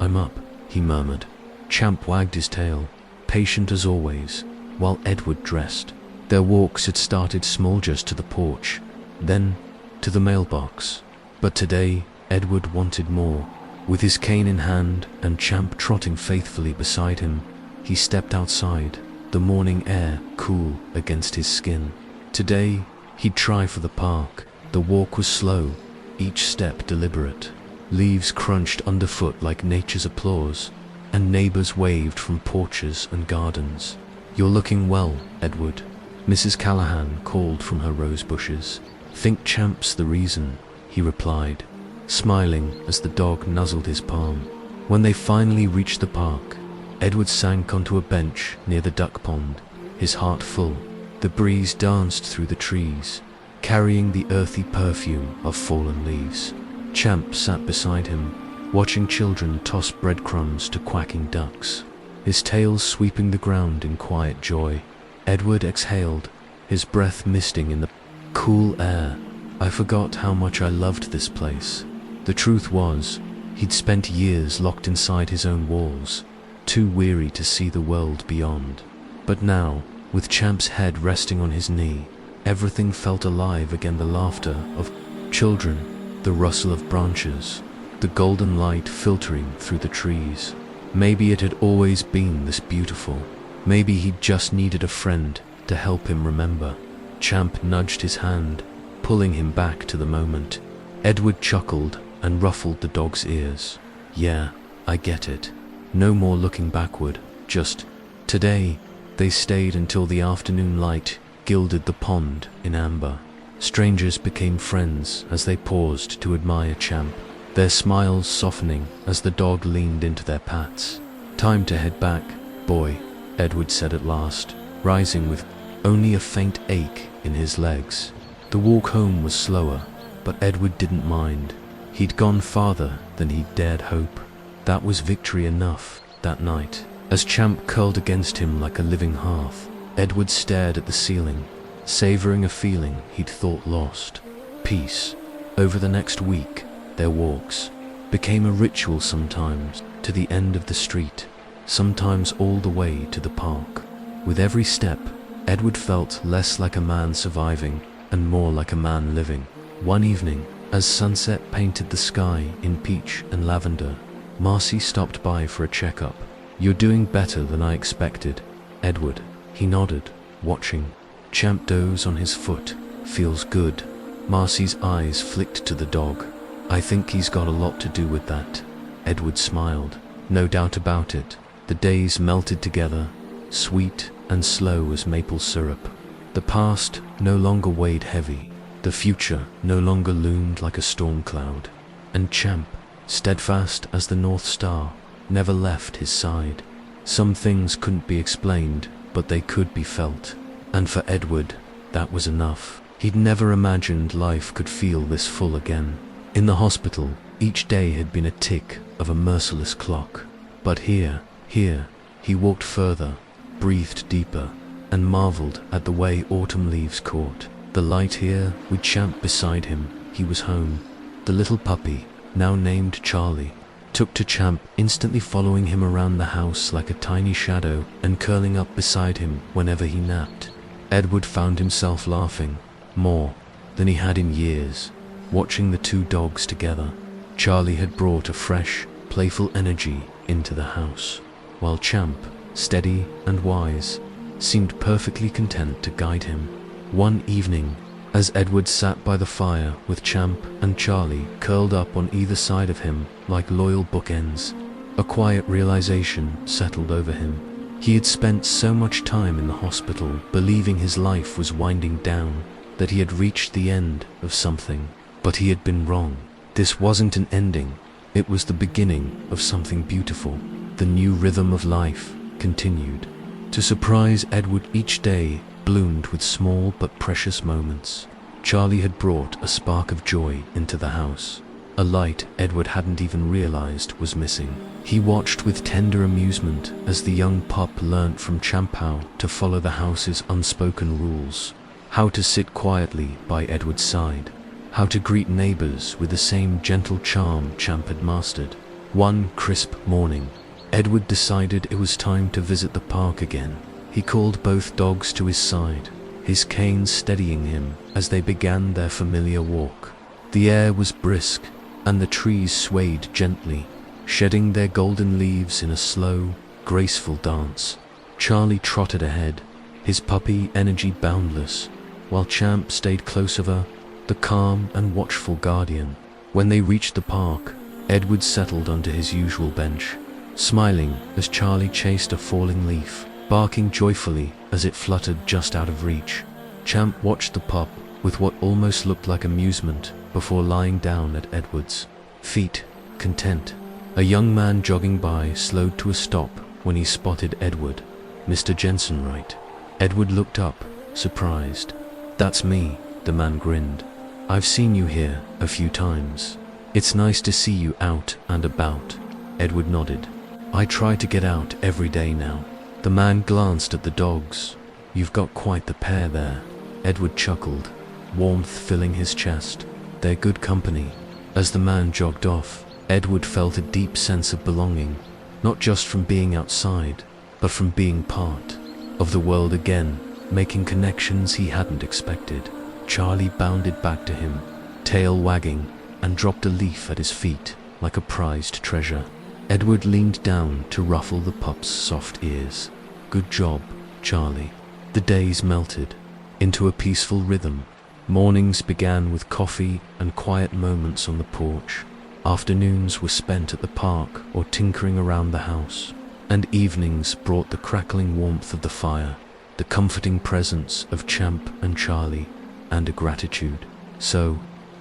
I'm up," he murmured. Champ wagged his tail, patient as always, while Edward dressed. Their walks had started small, just to the porch, then to the mailbox. But today, Edward wanted more. With his cane in hand and Champ trotting faithfully beside him, he stepped outside, the morning air cool against his skin. Today, he'd try for the park. The walk was slow, each step deliberate. Leaves crunched underfoot like nature's applause, and neighbors waved from porches and gardens. "You're looking well, Edward," Mrs. Callahan called from her rose bushes. "Think Champ's the reason," he replied, smiling as the dog nuzzled his palm. When they finally reached the park, Edward sank onto a bench near the duck pond, his heart full. The breeze danced through the trees, carrying the earthy perfume of fallen leaves. Champ sat beside him, watching children toss breadcrumbs to quacking ducks, his tail sweeping the ground in quiet joy. Edward exhaled, his breath misting in the cool air. "I forgot how much I loved this place." The truth was, he'd spent years locked inside his own walls, too weary to see the world beyond. But now, with Champ's head resting on his knee, everything felt alive again. The laughter of children, the rustle of branches, the golden light filtering through the trees. Maybe it had always been this beautiful. Maybe he'd just needed a friend to help him remember. Champ nudged his hand, pulling him back to the moment. Edward chuckled and ruffled the dog's ears. "Yeah, I get it. No more looking backward, just today." They stayed until the afternoon light gilded the pond in amber. Strangers became friends as they paused to admire Champ. their smiles softening as the dog leaned into their pats. "Time to head back, boy," Edward said at last, rising with only a faint ache in his legs. The walk home was slower, but Edward didn't mind. He'd gone farther than he'd dared hope. That was victory enough that night. As Champ curled against him like a living hearth, Edward stared at the ceiling, savoring a feeling he'd thought lost: peace. Over the next week, their walks became a ritual, sometimes to the end of the street, sometimes all the way to the park. With every step, Edward felt less like a man surviving and more like a man living. One evening, as sunset painted the sky in peach and lavender, Marcy stopped by for a checkup. "You're doing better than I expected, Edward." He nodded, watching Champ doze on his foot. "Feels good." Marcy's eyes flicked to the dog. "I think he's got a lot to do with that." Edward smiled. No doubt about it. The days melted together, sweet and slow as maple syrup. The past no longer weighed heavy. The future no longer loomed like a storm cloud. And Champ, steadfast as the North Star, never left his side. Some things couldn't be explained, but they could be felt. And for Edward, that was enough. He'd never imagined life could feel this full again. In the hospital, each day had been a tick of a merciless clock. But here, he walked further, breathed deeper, and marveled at the way autumn leaves caught the light here. With Champ beside him, he was home. The little puppy, now named Charlie, took to Champ, instantly following him around the house like a tiny shadow and curling up beside him whenever he napped. Edward found himself laughing, more than he had in years, watching the two dogs together. Charlie had brought a fresh, playful energy into the house, while Champ, steady and wise, seemed perfectly content to guide him. One evening, as Edward sat by the fire with Champ and Charlie curled up on either side of him like loyal bookends, a quiet realization settled over him. He had spent so much time in the hospital believing his life was winding down, that he had reached the end of something. But he had been wrong. This wasn't an ending. It was the beginning of something beautiful. The new rhythm of life continued. To surprise Edward, each day bloomed with small but precious moments. Charlie had brought a spark of joy into the house, a light Edward hadn't even realized was missing. He watched with tender amusement as the young pup learnt from Champ how to follow the house's unspoken rules, how to sit quietly by Edward's side, how to greet neighbors with the same gentle charm Champ had mastered. One crisp morning, Edward decided it was time to visit the park again. He called both dogs to his side, his cane steadying him as they began their familiar walk. The air was brisk, and the trees swayed gently, shedding their golden leaves in a slow, graceful dance. Charlie trotted ahead, his puppy energy boundless, while Champ stayed close of her, the calm and watchful guardian. When they reached the park, Edward settled onto his usual bench, smiling as Charlie chased a falling leaf, barking joyfully as it fluttered just out of reach. Champ watched the pup with what almost looked like amusement before lying down at Edward's feet, content. A young man jogging by slowed to a stop when he spotted Edward. "Mr. Jensen, right?" Edward looked up, surprised. "That's me," the man grinned. "I've seen you here a few times. It's nice to see you out and about." Edward nodded. "I try to get out every day now." The man glanced at the dogs. "You've got quite the pair there." Edward chuckled, warmth filling his chest. "They're good company." As the man jogged off, Edward felt a deep sense of belonging, not just from being outside, but from being part of the world again, making connections he hadn't expected. Charlie bounded back to him, tail wagging, and dropped a leaf at his feet like a prized treasure. Edward leaned down to ruffle the pup's soft ears. "Good job, Charlie." The days melted into a peaceful rhythm. Mornings began with coffee and quiet moments on the porch. Afternoons were spent at the park or tinkering around the house. And evenings brought the crackling warmth of the fire, the comforting presence of Champ and Charlie, and a gratitude. So,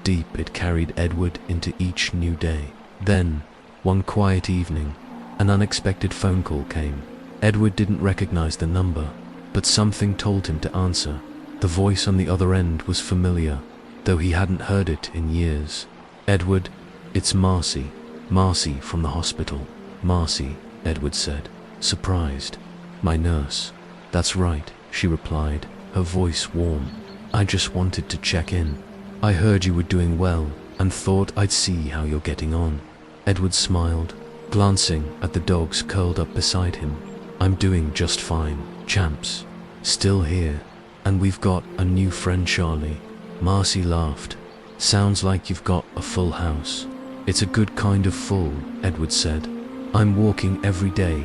deep it carried Edward into each new day. Then, one quiet evening, an unexpected phone call came. Edward didn't recognize the number, but something told him to answer. The voice on the other end was familiar, though he hadn't heard it in years. "Edward, it's Marcy. Marcy from the hospital." "Marcy," Edward said, surprised. "My nurse." "That's right," she replied, her voice warm. "I just wanted to check in. I heard you were doing well and thought I'd see how you're getting on." Edward smiled, glancing at the dogs curled up beside him. "I'm doing just fine, Champ's still here, and we've got a new friend, Charlie." Marcy laughed. "Sounds like you've got a full house." "It's a good kind of full," Edward said. "I'm walking every day,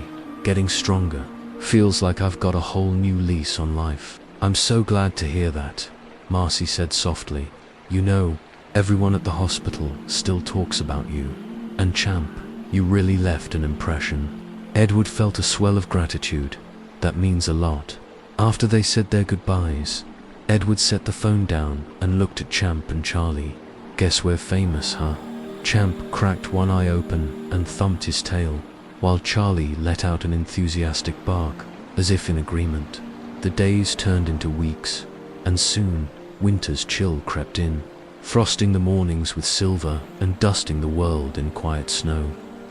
getting stronger. Feels like I've got a whole new lease on life." "I'm so glad to hear that," Marcy said softly. "You know, everyone at the hospital still talks about you. And Champ, you really left an impression." Edward felt a swell of gratitude. "That means a lot." After they said their goodbyes, Edward set the phone down and looked at Champ and Charlie. "Guess we're famous, huh?" Champ cracked one eye open and thumped his tail, while Charlie let out an enthusiastic bark, as if in agreement. The days turned into weeks, and soon winter's chill crept in, frosting the mornings with silver and dusting the world in quiet snow.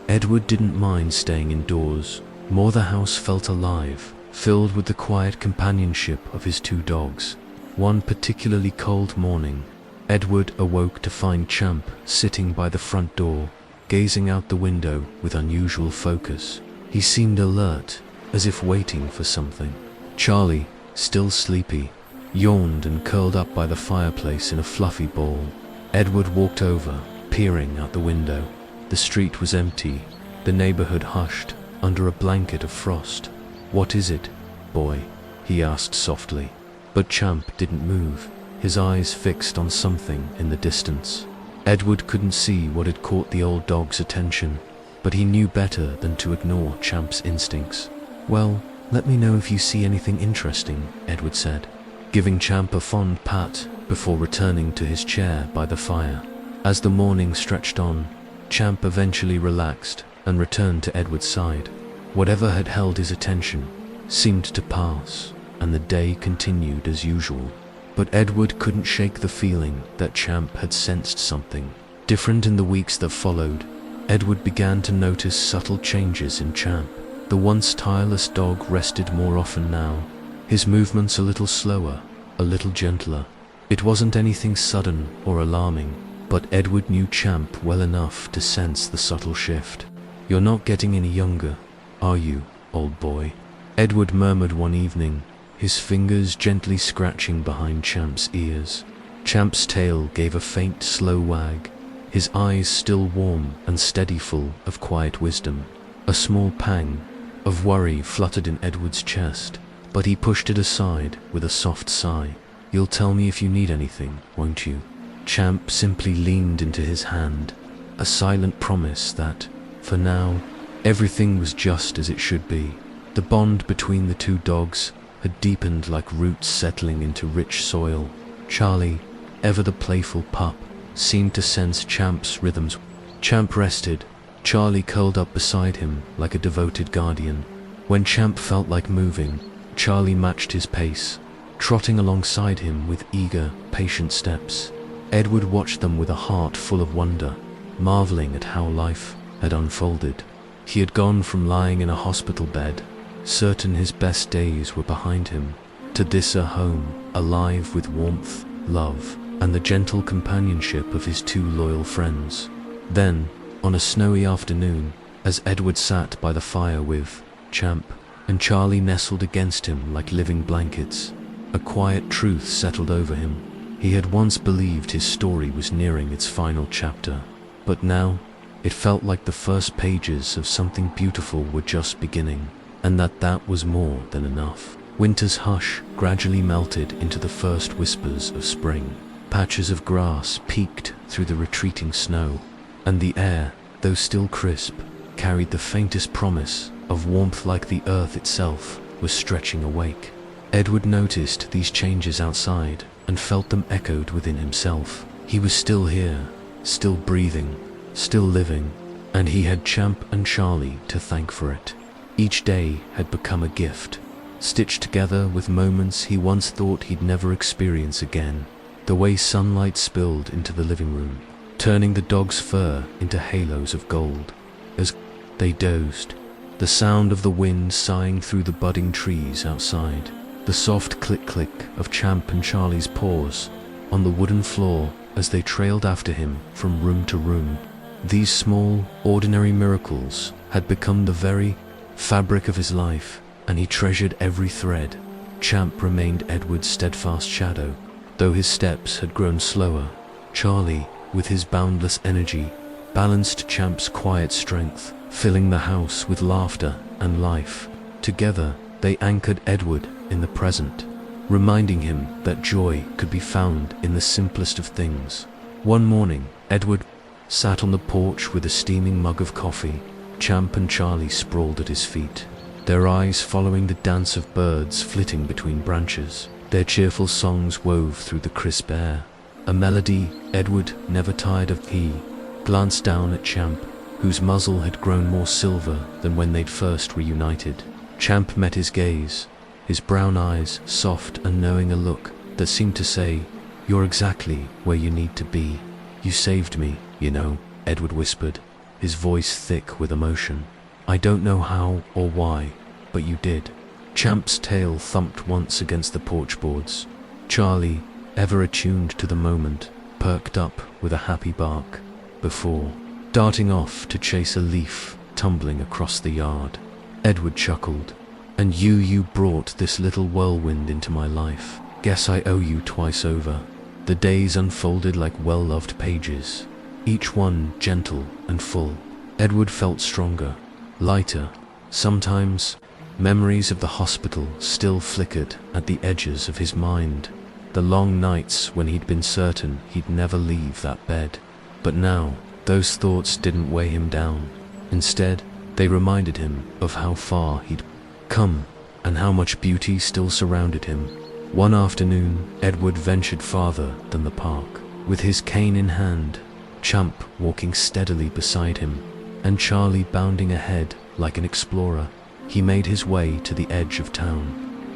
Edward didn't mind staying indoors. More the house felt alive, filled with the quiet companionship of his two dogs. One particularly cold morning, Edward awoke to find Champ sitting by the front door, gazing out the window with unusual focus. He seemed alert, as if waiting for something. Charlie, still sleepy, yawned and curled up by the fireplace in a fluffy ball. Edward walked over, peering out the window. The street was empty, the neighborhood hushed under a blanket of frost. "What is it, boy?" he asked softly. But Champ didn't move, his eyes fixed on something in the distance. Edward couldn't see what had caught the old dog's attention, but he knew better than to ignore Champ's instincts. "Well, let me know if you see anything interesting," Edward said, giving Champ a fond pat before returning to his chair by the fire. As the morning stretched on, Champ eventually relaxed and returned to Edward's side. Whatever had held his attention seemed to pass, and the day continued as usual. But Edward couldn't shake the feeling that Champ had sensed something different in the weeks that followed. Edward began to notice subtle changes in Champ. The once tireless dog rested more often now, his movements a little slower, a little gentler. It wasn't anything sudden or alarming, but Edward knew Champ well enough to sense the subtle shift. "You're not getting any younger, are you, old boy?" Edward murmured one evening, his fingers gently scratching behind Champ's ears. Champ's tail gave a faint, slow wag, his eyes still warm and steady, full of quiet wisdom. A small pang of worry fluttered in Edward's chest, but he pushed it aside with a soft sigh. "You'll tell me if you need anything, won't you?" Champ simply leaned into his hand, a silent promise that, for now, everything was just as it should be. The bond between the two dogs had deepened like roots settling into rich soil. Charlie, ever the playful pup, seemed to sense Champ's rhythms. Champ rested, Charlie curled up beside him like a devoted guardian. When Champ felt like moving, Charlie matched his pace, trotting alongside him with eager, patient steps. Edward watched them with a heart full of wonder, marveling at how life had unfolded. He had gone from lying in a hospital bed, certain his best days were behind him, to this a home, alive with warmth, love, and the gentle companionship of his two loyal friends. Then, on a snowy afternoon, as Edward sat by the fire with Champ and Charlie nestled against him like living blankets, a quiet truth settled over him. He had once believed his story was nearing its final chapter, but now it felt like the first pages of something beautiful were just beginning, and that was more than enough. Winter's hush gradually melted into the first whispers of spring. Patches of grass peeked through the retreating snow, and the air, though still crisp, carried the faintest promise of warmth, like the earth itself was stretching awake. Edward noticed these changes outside and felt them echoed within himself. He was still here, still breathing, still living, and he had Champ and Charlie to thank for it. Each day had become a gift, stitched together with moments he once thought he'd never experience again. The way sunlight spilled into the living room, turning the dog's fur into halos of gold. As they dozed, the sound of the wind sighing through the budding trees outside, the soft click-click of Champ and Charlie's paws on the wooden floor as they trailed after him from room to room. These small, ordinary miracles had become the very fabric of his life, and he treasured every thread. Champ remained Edward's steadfast shadow, though his steps had grown slower. Charlie, with his boundless energy, balanced Champ's quiet strength, filling the house with laughter and life. Together, they anchored Edward in the present, reminding him that joy could be found in the simplest of things. One morning, Edward sat on the porch with a steaming mug of coffee. Champ and Charlie sprawled at his feet, their eyes following the dance of birds flitting between branches. Their cheerful songs wove through the crisp air, a melody Edward never tired of. He glanced down at Champ, whose muzzle had grown more silver than when they'd first reunited. Champ met his gaze, his brown eyes soft and knowing, a look that seemed to say, "You're exactly where you need to be." "You saved me, you know," Edward whispered, his voice thick with emotion. "I don't know how or why, but you did." Champ's tail thumped once against the porch boards. Charlie, ever attuned to the moment, perked up with a happy bark, before darting off to chase a leaf tumbling across the yard. Edward chuckled. "And you brought this little whirlwind into my life. Guess I owe you twice over." The days unfolded like well-loved pages, each one gentle and full. Edward felt stronger, lighter. Sometimes, memories of the hospital still flickered at the edges of his mind, the long nights when he'd been certain he'd never leave that bed. But now, those thoughts didn't weigh him down. Instead, they reminded him of how far he'd come and how much beauty still surrounded him. One afternoon, Edward ventured farther than the park. With his cane in hand, Champ walking steadily beside him, and Charlie bounding ahead like an explorer, he made his way to the edge of town.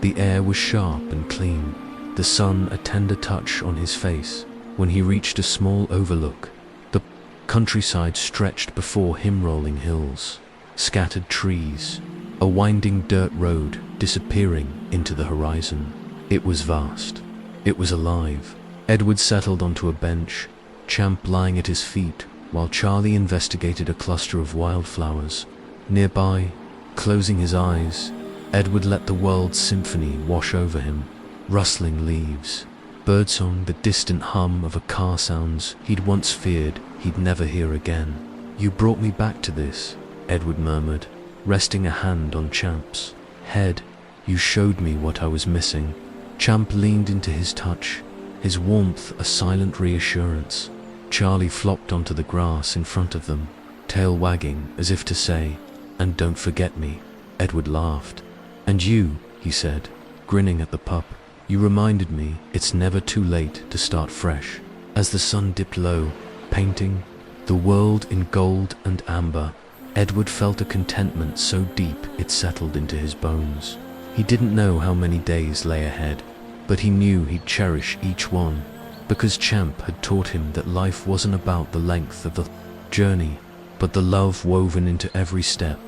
The air was sharp and clean, the sun a tender touch on his face. When he reached a small overlook, the countryside stretched before him, rolling hills, scattered trees, a winding dirt road disappearing into the horizon. It was vast. It was alive. Edward settled onto a bench, Champ lying at his feet, while Charlie investigated a cluster of wildflowers. Nearby, closing his eyes, Edward let the world's symphony wash over him. Rustling leaves, birdsong, the distant hum of a car, sounds he'd once feared he'd never hear again. "You brought me back to this," Edward murmured, resting a hand on Champ's head. "You showed me what I was missing." Champ leaned into his touch, his warmth a silent reassurance. Charlie flopped onto the grass in front of them, tail wagging as if to say, "And don't forget me." Edward laughed. "And you," he said, grinning at the pup, "you reminded me it's never too late to start fresh." As the sun dipped low, painting the world in gold and amber, Edward felt a contentment so deep it settled into his bones. He didn't know how many days lay ahead, but he knew he'd cherish each one, because Champ had taught him that life wasn't about the length of the journey, but the love woven into every step.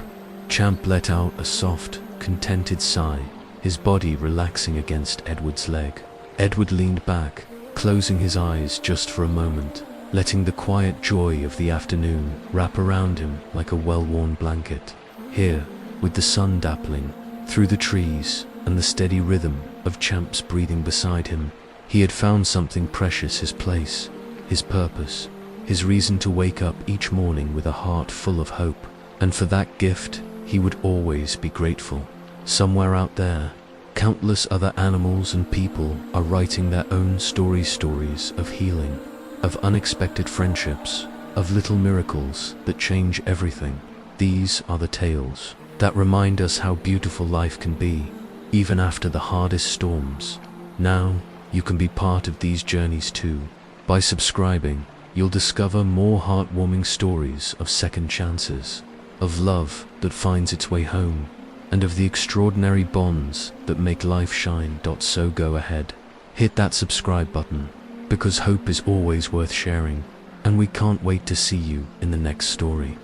Champ let out a soft, contented sigh, his body relaxing against Edward's leg. Edward leaned back, closing his eyes just for a moment, letting the quiet joy of the afternoon wrap around him like a well-worn blanket. Here, with the sun dappling through the trees and the steady rhythm of Champ's breathing beside him, he had found something precious: his place, his purpose, his reason to wake up each morning with a heart full of hope. And for that gift, he would always be grateful. Somewhere out there, countless other animals and people are writing their own stories of healing, of unexpected friendships, of little miracles that change everything. These are the tales that remind us how beautiful life can be, even after the hardest storms. Now, you can be part of these journeys too. By subscribing, you'll discover more heartwarming stories of second chances, of love that finds its way home, and of the extraordinary bonds that make life shine. So go ahead, hit that subscribe button, because hope is always worth sharing, and we can't wait to see you in the next story.